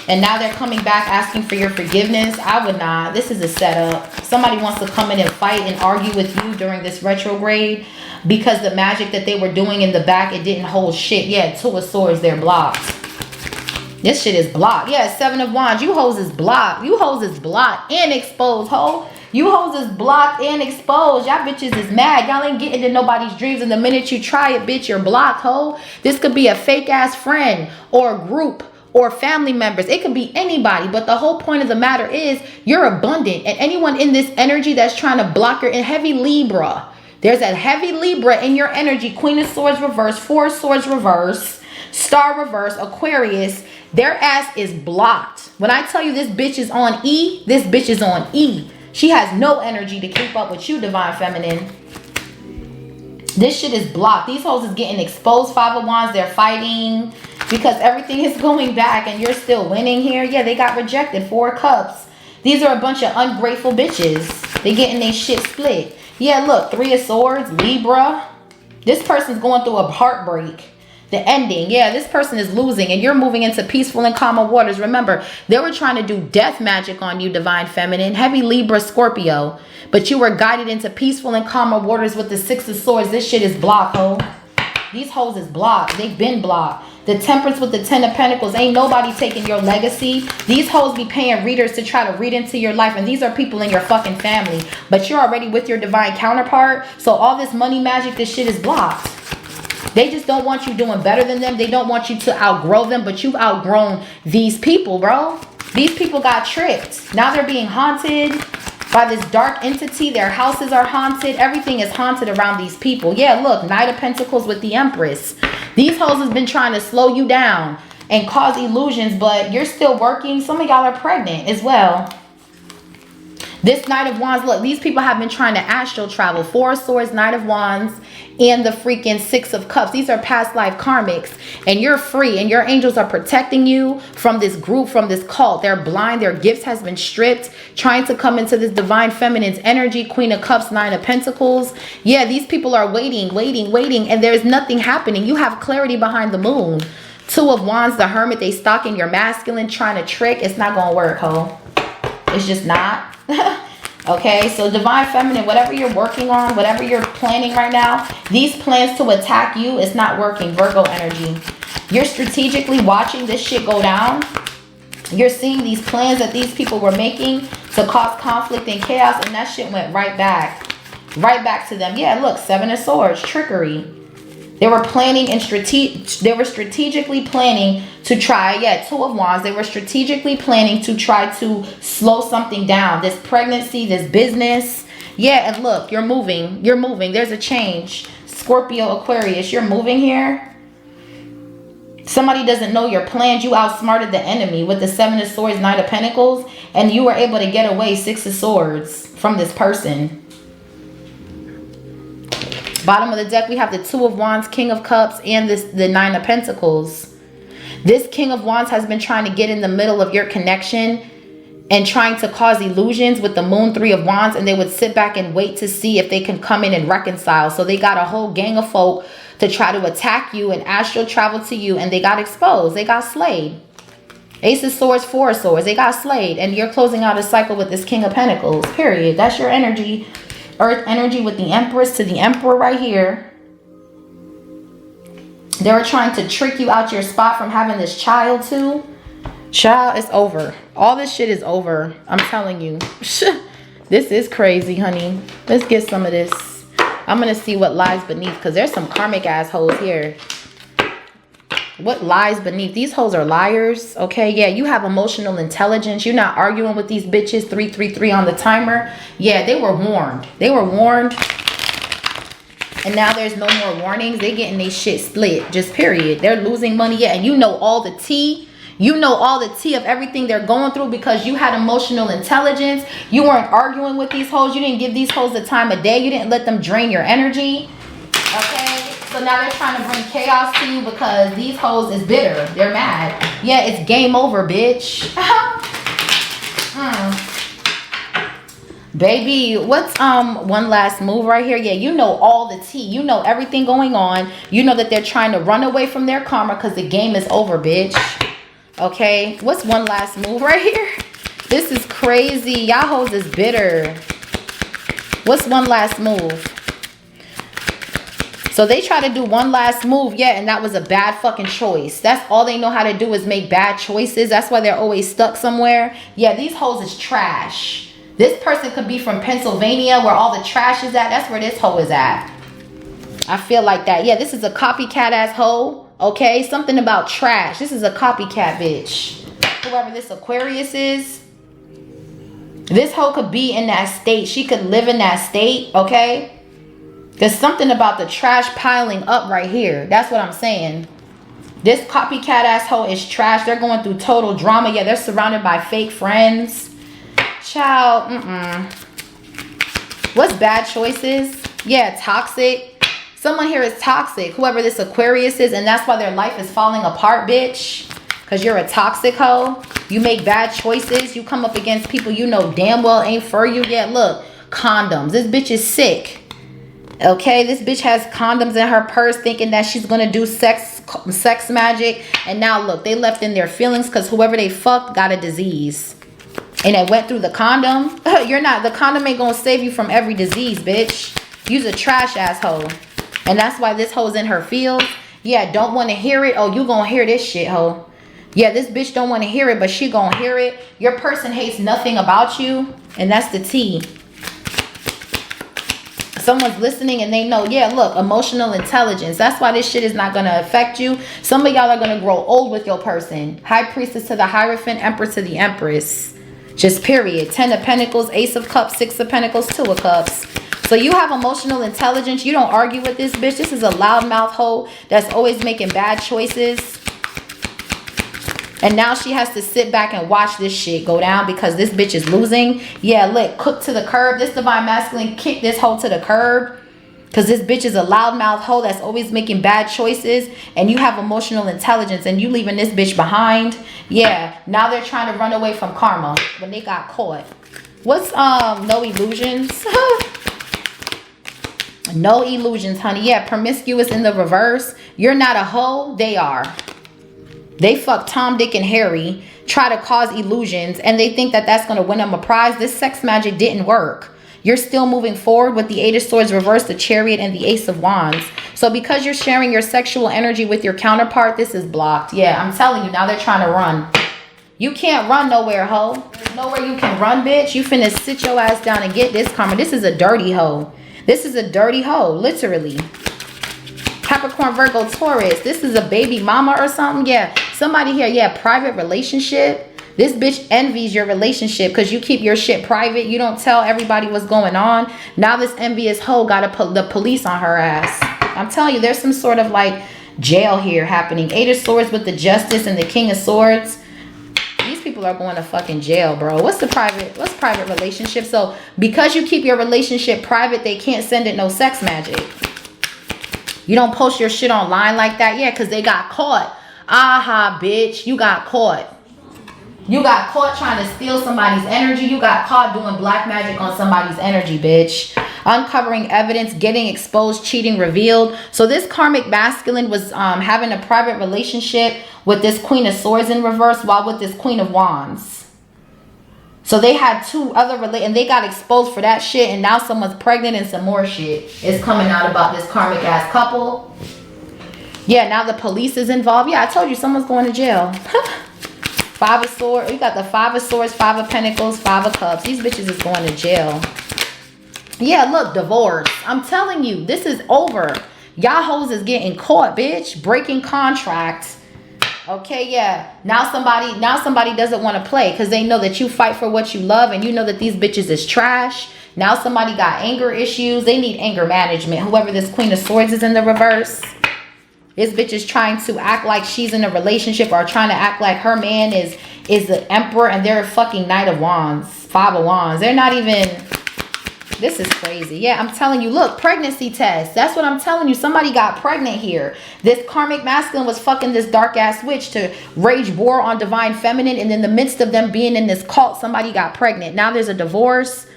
And now they're coming back asking for your forgiveness. I would not. This is a setup. Somebody wants to come in and fight and argue with you during this retrograde. Because the magic that they were doing in the back, it didn't hold shit. Yeah, Two of Swords, they're blocked. This shit is blocked. Yeah, Seven of Wands. You hoes is blocked. You hoes is blocked and exposed, ho. You hoes is blocked and exposed. Y'all bitches is mad. Y'all ain't getting to nobody's dreams. And the minute you try it, bitch, you're blocked, ho. This could be a fake ass friend or a group or family members. It could be anybody. But the whole point of the matter is you're abundant. And anyone in this energy that's trying to block your in heavy Libra. There's a heavy Libra in your energy. Queen of Swords reverse, Four of Swords reverse, Star reverse, Aquarius. Their ass is blocked. When I tell you this bitch is on E, this bitch is on E. She has no energy to keep up with you, Divine Feminine. This shit is blocked. These hoes is getting exposed. Five of Wands, they're fighting because everything is going back and you're still winning here. Yeah, they got rejected. Four of Cups. These are a bunch of ungrateful bitches. They getting their shit split. Yeah, look, 3 of Swords, Libra. This person's going through a heartbreak. The ending. Yeah, this person is losing and you're moving into peaceful and calmer waters. Remember, they were trying to do death magic on you, Divine Feminine. Heavy Libra, Scorpio. But you were guided into peaceful and calmer waters with the 6 of Swords. This shit is blocked, ho. These hoes is blocked. They've been blocked. The Temperance with the 10 of Pentacles. Ain't nobody taking your legacy. These hoes be paying readers to try to read into your life. And these are people in your fucking family. But you're already with your divine counterpart. So all this money magic, this shit is blocked. They just don't want you doing better than them. They don't want you to outgrow them. But you've outgrown these people, bro. These people got tricked. Now they're being haunted by this dark entity. Their houses are haunted. Everything is haunted around these people. Yeah, look, Knight of Pentacles with the Empress. These hoes has been trying to slow you down and cause illusions, but you're still working. Some of y'all are pregnant as well. This Knight of Wands, look, these people have been trying to astral travel. 4 of Swords, Knight of Wands, and the freaking 6 of Cups. These are past life karmics, and you're free, and your angels are protecting you from this group, from this cult. They're blind. Their gifts has been stripped, trying to come into this divine feminine's energy. Queen of Cups, 9 of Pentacles. Yeah, these people are waiting, and there's nothing happening. You have clarity behind the moon. 2 of Wands, the Hermit. They stalking your masculine, trying to trick. It's not gonna work, ho. It's just not. Okay, so divine feminine, whatever you're working on, whatever you're planning right now, these plans to attack you, it's not working. Virgo energy. You're strategically watching this shit go down. You're seeing these plans that these people were making to cause conflict and chaos, and that shit went right back to them. Yeah, look, 7 of Swords, trickery. They were planning and strategically planning to try. Yeah, 2 of Wands. They were strategically planning to try to slow something down. This pregnancy, this business. Yeah, and look, you're moving. You're moving. There's a change. Scorpio, Aquarius, you're moving here. Somebody doesn't know your plans. You outsmarted the enemy with the 7 of Swords, 9 of Pentacles, and you were able to get away 6 of Swords from this person. Bottom of the deck, we have the 2 of Wands, King of Cups, and the 9 of Pentacles. This King of Wands has been trying to get in the middle of your connection and trying to cause illusions with the Moon, 3 of Wands, and they would sit back and wait to see if they can come in and reconcile. So they got a whole gang of folk to try to attack you and astral travel to you, and they got exposed. They got slayed. Ace of Swords, 4 of Swords, they got slayed, and you're closing out a cycle with this King of Pentacles, period. That's your energy. Earth energy with the Empress to the Emperor right here. They were trying to trick you out your spot from having this child too. Child, it's over. All this shit is over. I'm telling you. This is crazy, honey. Let's get some of this. I'm going to see what lies beneath, because there's some karmic assholes here. What lies beneath? These hoes are liars. Okay, yeah, you have emotional intelligence. You're not arguing with these bitches. 333 on the timer. Yeah, they were warned. They were warned. And now there's no more warnings. They getting their shit split. Just period. They're losing money. Yeah, and you know all the tea. You know all the tea of everything they're going through because you had emotional intelligence. You weren't arguing with these hoes. You didn't give these hoes the time of day. You didn't let them drain your energy. Okay? So now they're trying to bring chaos to you because these hoes is bitter. They're mad. Yeah, it's game over, bitch. Baby, what's one last move right here? Yeah, you know all the tea. You know everything going on. You know that they're trying to run away from their karma because the game is over, bitch. Okay, what's one last move right here? This is crazy. Y'all hoes is bitter. What's one last move? So they try to do one last move, yeah, and that was a bad fucking choice. That's all they know how to do is make bad choices. That's why they're always stuck somewhere. Yeah, these hoes is trash. This person could be from Pennsylvania where all the trash is at. That's where this hoe is at. I feel like that. Yeah, this is a copycat ass hoe. Okay, something about trash. This is a copycat bitch. Whoever this Aquarius is. This hoe could be in that state. She could live in that state, okay? There's something about the trash piling up right here. That's what I'm saying. This copycat asshole is trash. They're going through total drama. Yeah, they're surrounded by fake friends. Child, What's bad choices? Yeah, toxic. Someone here is toxic. Whoever this Aquarius is, and that's why their life is falling apart, bitch. Because you're a toxic hoe. You make bad choices. You come up against people you know damn well ain't for you. Yeah, look. condoms. This bitch is sick. Okay, this bitch has condoms in her purse thinking that she's gonna do sex magic. And now look, they left in their feelings because whoever they fucked got a disease. And it went through the condom. The condom ain't gonna save you from every disease, bitch. You's a trash asshole. And that's why this hoe's in her field. Yeah, don't want to hear it. Oh, you gonna hear this shit, hoe. Yeah, this bitch don't want to hear it, but she gonna hear it. Your person hates nothing about you. And that's the tea. Someone's listening and they know, yeah, look, emotional intelligence. That's why this shit is not going to affect you. Some of y'all are going to grow old with your person. High priestess to the Hierophant, Empress to the Empress. Just period. 10 of Pentacles, Ace of Cups, 6 of Pentacles, 2 of Cups. So you have emotional intelligence. You don't argue with this bitch. This is a loudmouth hoe that's always making bad choices. And now she has to sit back and watch this shit go down because this bitch is losing. Yeah, look, cooked to the curb. This divine masculine kicked this hoe to the curb. Because this bitch is a loudmouth hoe that's always making bad choices. And you have emotional intelligence and you leaving this bitch behind. Yeah, now they're trying to run away from karma when they got caught. What's no illusions? No illusions, honey. Yeah, promiscuous in the reverse. You're not a hoe. They are. They fuck Tom, Dick, and Harry, try to cause illusions, and they think that that's going to win them a prize. This sex magic didn't work. You're still moving forward with the 8 of Swords reversed, the Chariot, and the Ace of Wands. So because you're sharing your sexual energy with your counterpart, this is blocked. Yeah, I'm telling you, now they're trying to run. You can't run nowhere, hoe. There's nowhere you can run, bitch. You finna sit your ass down and get this karma. This is a dirty hoe. This is a dirty hoe, literally. Capricorn, Virgo, Taurus. This is a baby mama or something. Yeah, somebody here. Yeah, private relationship. This bitch envies your relationship because you keep your shit private. You don't tell everybody what's going on. Now this envious hoe got the police on her ass. I'm telling you, there's some sort of like jail here happening. 8 of Swords with the Justice and the King of Swords. These people are going to fucking jail, bro. What's private relationship? So because you keep your relationship private, they can't send it no sex magic. You don't post your shit online like that. Yeah, because they got caught. Aha, bitch. You got caught. You got caught trying to steal somebody's energy. You got caught doing black magic on somebody's energy, bitch. Uncovering evidence, getting exposed, cheating revealed. So this karmic masculine was having a private relationship with this Queen of Swords in reverse while with this Queen of Wands. So they had 2 other and they got exposed for that shit, and now someone's pregnant and some more shit is coming out about this karmic ass couple. Yeah, now the police is involved. Yeah, I told you someone's going to jail. 5 of Swords. You got the 5 of Swords, 5 of Pentacles, 5 of Cups. These bitches is going to jail. Yeah, look, divorce. I'm telling you, this is over. Y'all hoes is getting caught, bitch. Breaking contracts. Okay, yeah. Now somebody doesn't want to play because they know that you fight for what you love and you know that these bitches is trash. Now somebody got anger issues. They need anger management. Whoever this Queen of Swords is in the reverse. This bitch is trying to act like she's in a relationship or trying to act like her man is the Emperor and they're a fucking Knight of Wands. 5 of Wands. They're not even... This is crazy. Yeah, I'm telling you. Look, pregnancy test. That's what I'm telling you. Somebody got pregnant here. This karmic masculine was fucking this dark ass witch to rage war on divine feminine. And in the midst of them being in this cult, somebody got pregnant. Now there's a divorce.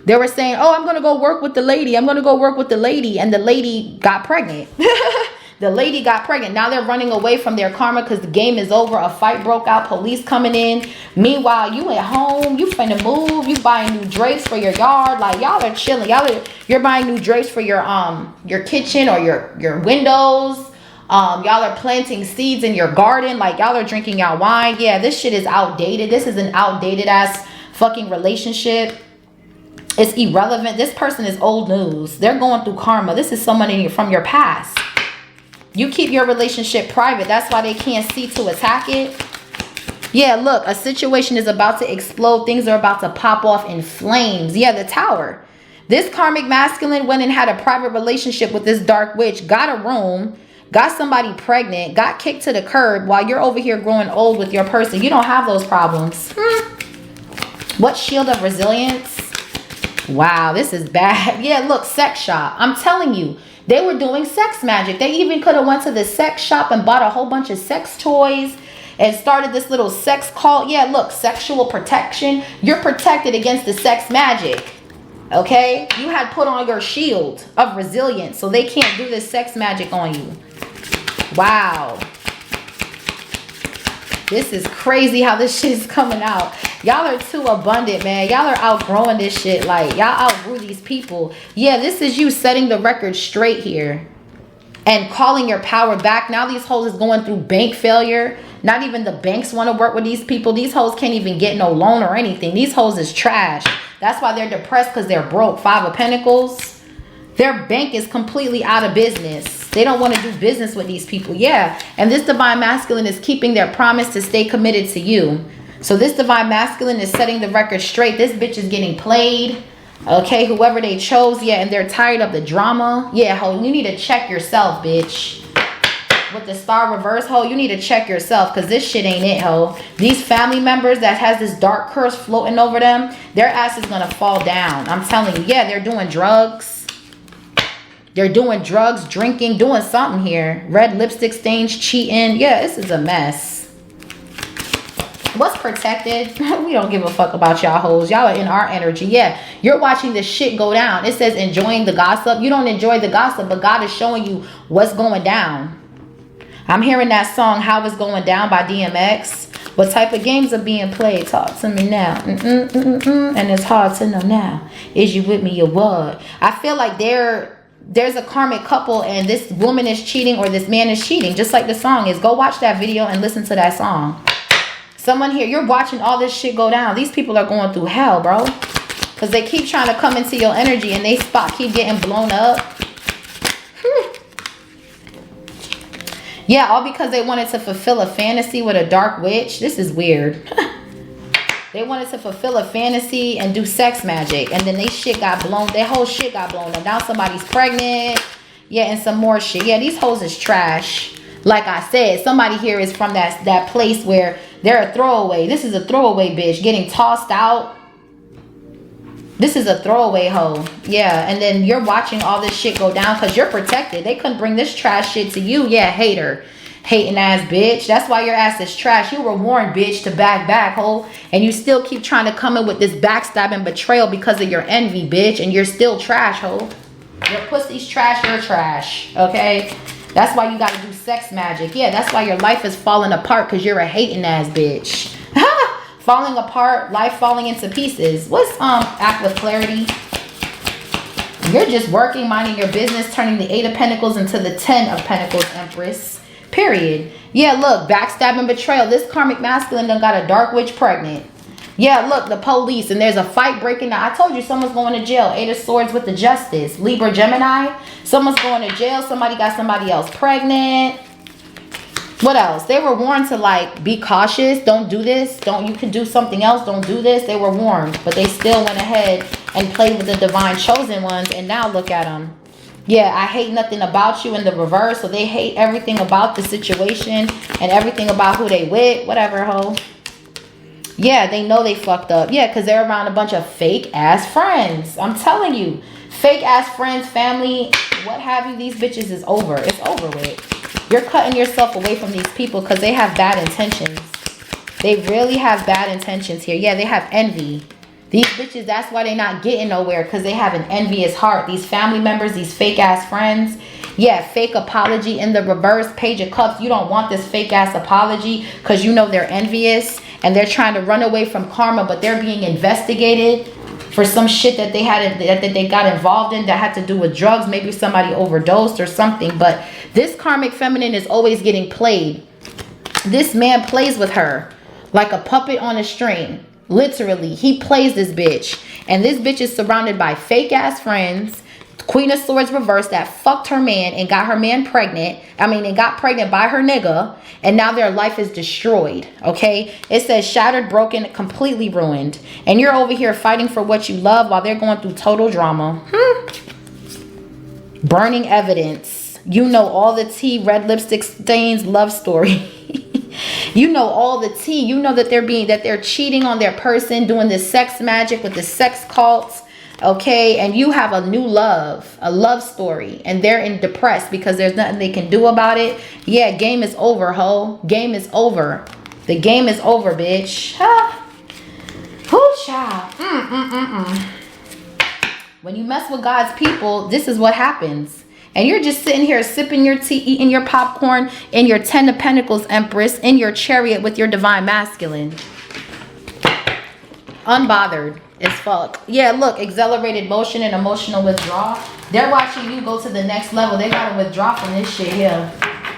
They were saying, oh, I'm going to go work with the lady. I'm going to go work with the lady. And the lady got pregnant. The lady got pregnant. Now they're running away from their karma because the game is over. A fight broke out. Police coming in. Meanwhile, you at home. You finna move. You buying new drapes for your yard. Like, y'all are chilling. You're buying new drapes for your kitchen or your windows. Y'all are planting seeds in your garden. Like, y'all are drinking y'all wine. Yeah, this shit is outdated. This is an outdated ass fucking relationship. It's irrelevant. This person is old news. They're going through karma. This is someone from your past. You keep your relationship private. That's why they can't see to attack it. Yeah, look, a situation is about to explode. Things are about to pop off in flames. Yeah, the Tower. This karmic masculine went and had a private relationship with this dark witch, got a room, got somebody pregnant, got kicked to the curb while you're over here growing old with your person. You don't have those problems. What shield of resilience? Wow, this is bad. Yeah, look, sex shop. I'm telling you. They were doing sex magic. They even could have went to the sex shop and bought a whole bunch of sex toys and started this little sex cult. Yeah, look, sexual protection. You're protected against the sex magic. Okay? You had put on your shield of resilience so they can't do this sex magic on you. Wow. This is crazy how this shit is coming out. Y'all are too abundant, man. Y'all are outgrowing this shit. Like, y'all outgrew these people. Yeah, this is you setting the record straight here. And calling your power back. Now these hoes is going through bank failure. Not even the banks want to work with these people. These hoes can't even get no loan or anything. These hoes is trash. That's why they're depressed, because they're broke. 5 of Pentacles. Their bank is completely out of business. They don't want to do business with these people. Yeah. And this divine masculine is keeping their promise to stay committed to you. So this divine masculine is setting the record straight. This bitch is getting played. Okay, whoever they chose. Yeah, and they're tired of the drama. Yeah, ho, you need to check yourself, bitch. With the star reverse, ho, you need to check yourself, because this shit ain't it, ho. These family members that has this dark curse floating over them, their ass is gonna fall down. I'm telling you. Yeah, they're doing drugs. They're doing drugs, drinking, doing something here. Red lipstick stains, cheating. Yeah, this is a mess. What's protected? We don't give a fuck about y'all hoes. Y'all are in our energy. Yeah, you're watching this shit go down. It says enjoying the gossip. You don't enjoy the gossip, but God is showing you what's going down. I'm hearing that song, How It's Going Down by DMX. What type of games are being played? Talk to me now. And it's hard to know now. Is you with me or what? I feel like there's a karmic couple and this woman is cheating or this man is cheating. Just like the song is. Go watch that video and listen to that song. Someone here, you're watching all this shit go down. These people are going through hell, bro. Because they keep trying to come into your energy and they spot keep getting blown up. Yeah, all because they wanted to fulfill a fantasy with a dark witch. This is weird. They wanted to fulfill a fantasy and do sex magic. And then they shit got blown. Their whole shit got blown up. Now somebody's pregnant. Yeah, and some more shit. Yeah, these hoes is trash. Like I said, somebody here is from that place where they're a throwaway. This is a throwaway bitch getting tossed out. This is a throwaway hoe. Yeah, and then you're watching all this shit go down because you're protected. They couldn't bring this trash shit to you. Yeah, hater. Hating ass bitch. That's why your ass is trash. You were warned, bitch, to back, hoe. And you still keep trying to come in with this backstabbing betrayal because of your envy, bitch. And you're still trash, hoe. Your pussy's trash, you're trash. Okay? That's why you gotta do sex magic. Yeah, that's why your life is falling apart, because you're a hating ass bitch. Falling apart, life falling into pieces. What's act with clarity? You're just working, minding your business, turning the 8 of Pentacles into the 10 of Pentacles, Empress. Period. Yeah, look, backstabbing, betrayal. This karmic masculine done got a dark witch pregnant. Yeah, look, the police, and there's a fight breaking out. I told you someone's going to jail. 8 of Swords with the Justice. Libra, Gemini. Someone's going to jail. Somebody got somebody else pregnant. What else? They were warned to, like, be cautious. Don't do this. You can do something else. Don't do this. They were warned, but they still went ahead and played with the divine chosen ones. And now look at them. Yeah, I hate nothing about you in the reverse. So they hate everything about the situation and everything about who they with. Whatever, ho. Yeah, they know they fucked up. Yeah, because they're around a bunch of fake ass friends. I'm telling you. Fake ass friends, family, what have you. These bitches is over. It's over with. You're cutting yourself away from these people because they have bad intentions. They really have bad intentions here. Yeah, they have envy. These bitches, that's why they're not getting nowhere, because they have an envious heart. These family members, these fake ass friends. Yeah, fake apology in the reverse. Page of Cups. You don't want this fake ass apology because you know they're envious and they're trying to run away from karma, but they're being investigated for some shit that they had that they got involved in that had to do with drugs. Maybe somebody overdosed or something. But this karmic feminine is always getting played. This man plays with her like a puppet on a string. Literally, he plays this bitch. And this bitch is surrounded by fake ass friends. Queen of Swords reversed that fucked her man and got her man pregnant. And got pregnant by her nigga. And now their life is destroyed. Okay? It says shattered, broken, completely ruined. And you're over here fighting for what you love while they're going through total drama. Burning evidence. You know all the tea. Red lipstick stains. Love story. You know all the tea. You know that they're cheating on their person, doing this sex magic with the sex cults. Okay, and you have a new love, a love story, and they're depressed because there's nothing they can do about it. Yeah, game is over, ho. Game is over. The game is over, bitch. Whoo, child. When you mess with God's people, this is what happens. And you're just sitting here sipping your tea, eating your popcorn in your 10 of Pentacles, Empress, in your chariot with your divine masculine. Unbothered as fuck. Yeah, look, accelerated motion and emotional withdrawal. They're watching you go to the next level. They gotta withdraw from this shit here.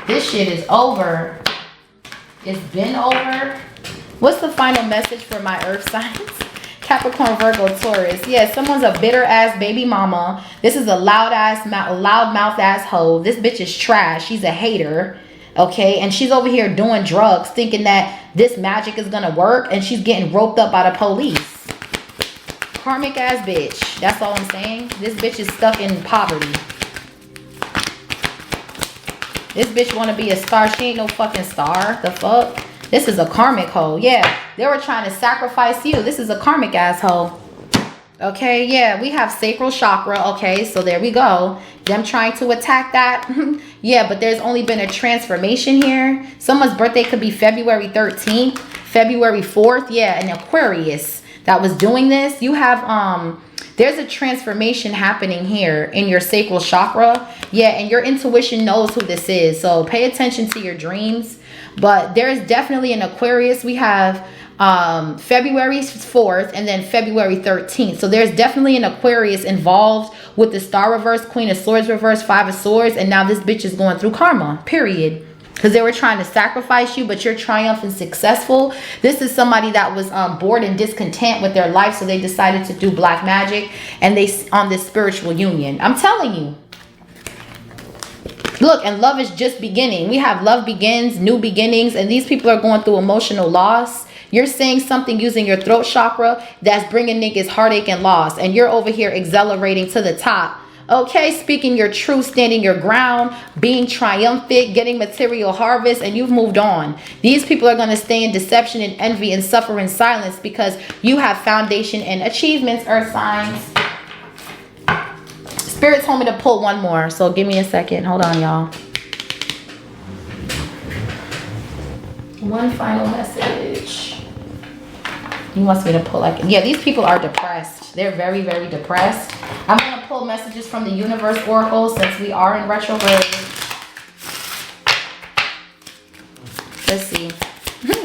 This shit is over. It's been over. What's the final message for my earth signs? Capricorn, Virgo, Taurus. Yeah, someone's a bitter ass baby mama. This is a loud mouth ass hoe. This bitch is trash. She's a hater. Okay, and she's over here doing drugs, thinking that this magic is gonna work, and she's getting roped up by the police. Karmic ass bitch. That's all I'm saying. This bitch is stuck in poverty. This bitch wanna be a star. She ain't no fucking star. The fuck? This is a karmic hoe. Yeah, they were trying to sacrifice you. This is a karmic asshole. Okay, yeah, we have sacral chakra. Okay, so there we go. Them trying to attack that. Yeah, but there's only been a transformation here. Someone's birthday could be February 13th, February 4th. Yeah, an Aquarius that was doing this. You have, there's a transformation happening here in your sacral chakra. Yeah, and your intuition knows who this is. So pay attention to your dreams. But there is definitely an Aquarius. We have February 4th and then February 13th. So there's definitely an Aquarius involved with the Star reverse, Queen of Swords reverse, Five of Swords. And now this bitch is going through karma, period. Because they were trying to sacrifice you, but you're triumphant, successful. This is somebody that was bored and discontent with their life. So they decided to do black magic and they on this spiritual union. I'm telling you. Look, and love is just beginning. We have love begins, new beginnings, and these people are going through emotional loss. You're saying something using your throat chakra that's bringing niggas heartache and loss, and you're over here accelerating to the top. Okay, speaking your truth, standing your ground, being triumphant, getting material harvest, and you've moved on. These people are going to stay in deception and envy and suffer in silence because you have foundation and achievements, earth signs. Spirit told me to pull one more, so give me a second. Hold on, y'all. One final message. He wants me to pull like, yeah, these people are depressed. They're very, very depressed. I'm going to pull messages from the universe oracle since we are in retrograde. Let's see.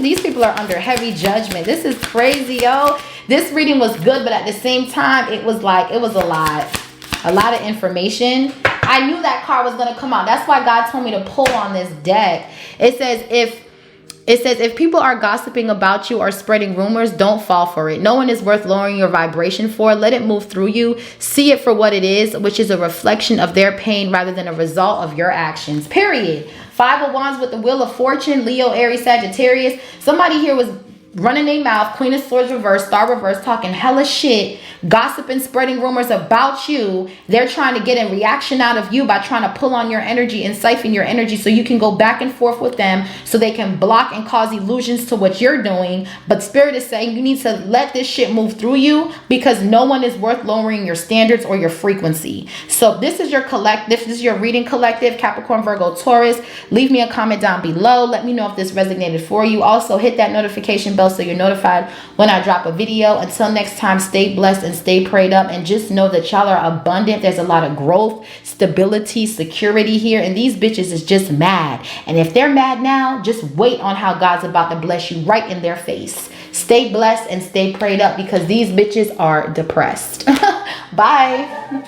These people are under heavy judgment. This is crazy, yo. This reading was good, but at the same time, it was like, it was a lot. A lot of information. I knew that card was going to come out. That's why God told me to pull on this deck. It says if people are gossiping about you or spreading rumors, don't fall for it. No one is worth lowering your vibration for. Let it move through you. See it for what it is, which is a reflection of their pain rather than a result of your actions. Period. Five of Wands with the Wheel of Fortune, Leo, Aries, Sagittarius. Somebody here was running their mouth, Queen of Swords reverse, Star reverse, talking hella shit, gossiping, spreading rumors about you. They're trying to get a reaction out of you by trying to pull on your energy and siphon your energy so you can go back and forth with them so they can block and cause illusions to what you're doing. But Spirit is saying you need to let this shit move through you because no one is worth lowering your standards or your frequency. So this is your collective. This is your reading collective, Capricorn, Virgo, Taurus. Leave me a comment down below. Let me know if this resonated for you. Also hit that notification bell so you're notified when I drop a video. Until next time, stay blessed and stay prayed up, and just know that y'all are abundant. There's a lot of growth, stability, security here, and these bitches is just mad. And if they're mad now, just wait on how God's about to bless you right in their face. Stay blessed and stay prayed up because these bitches are depressed. Bye.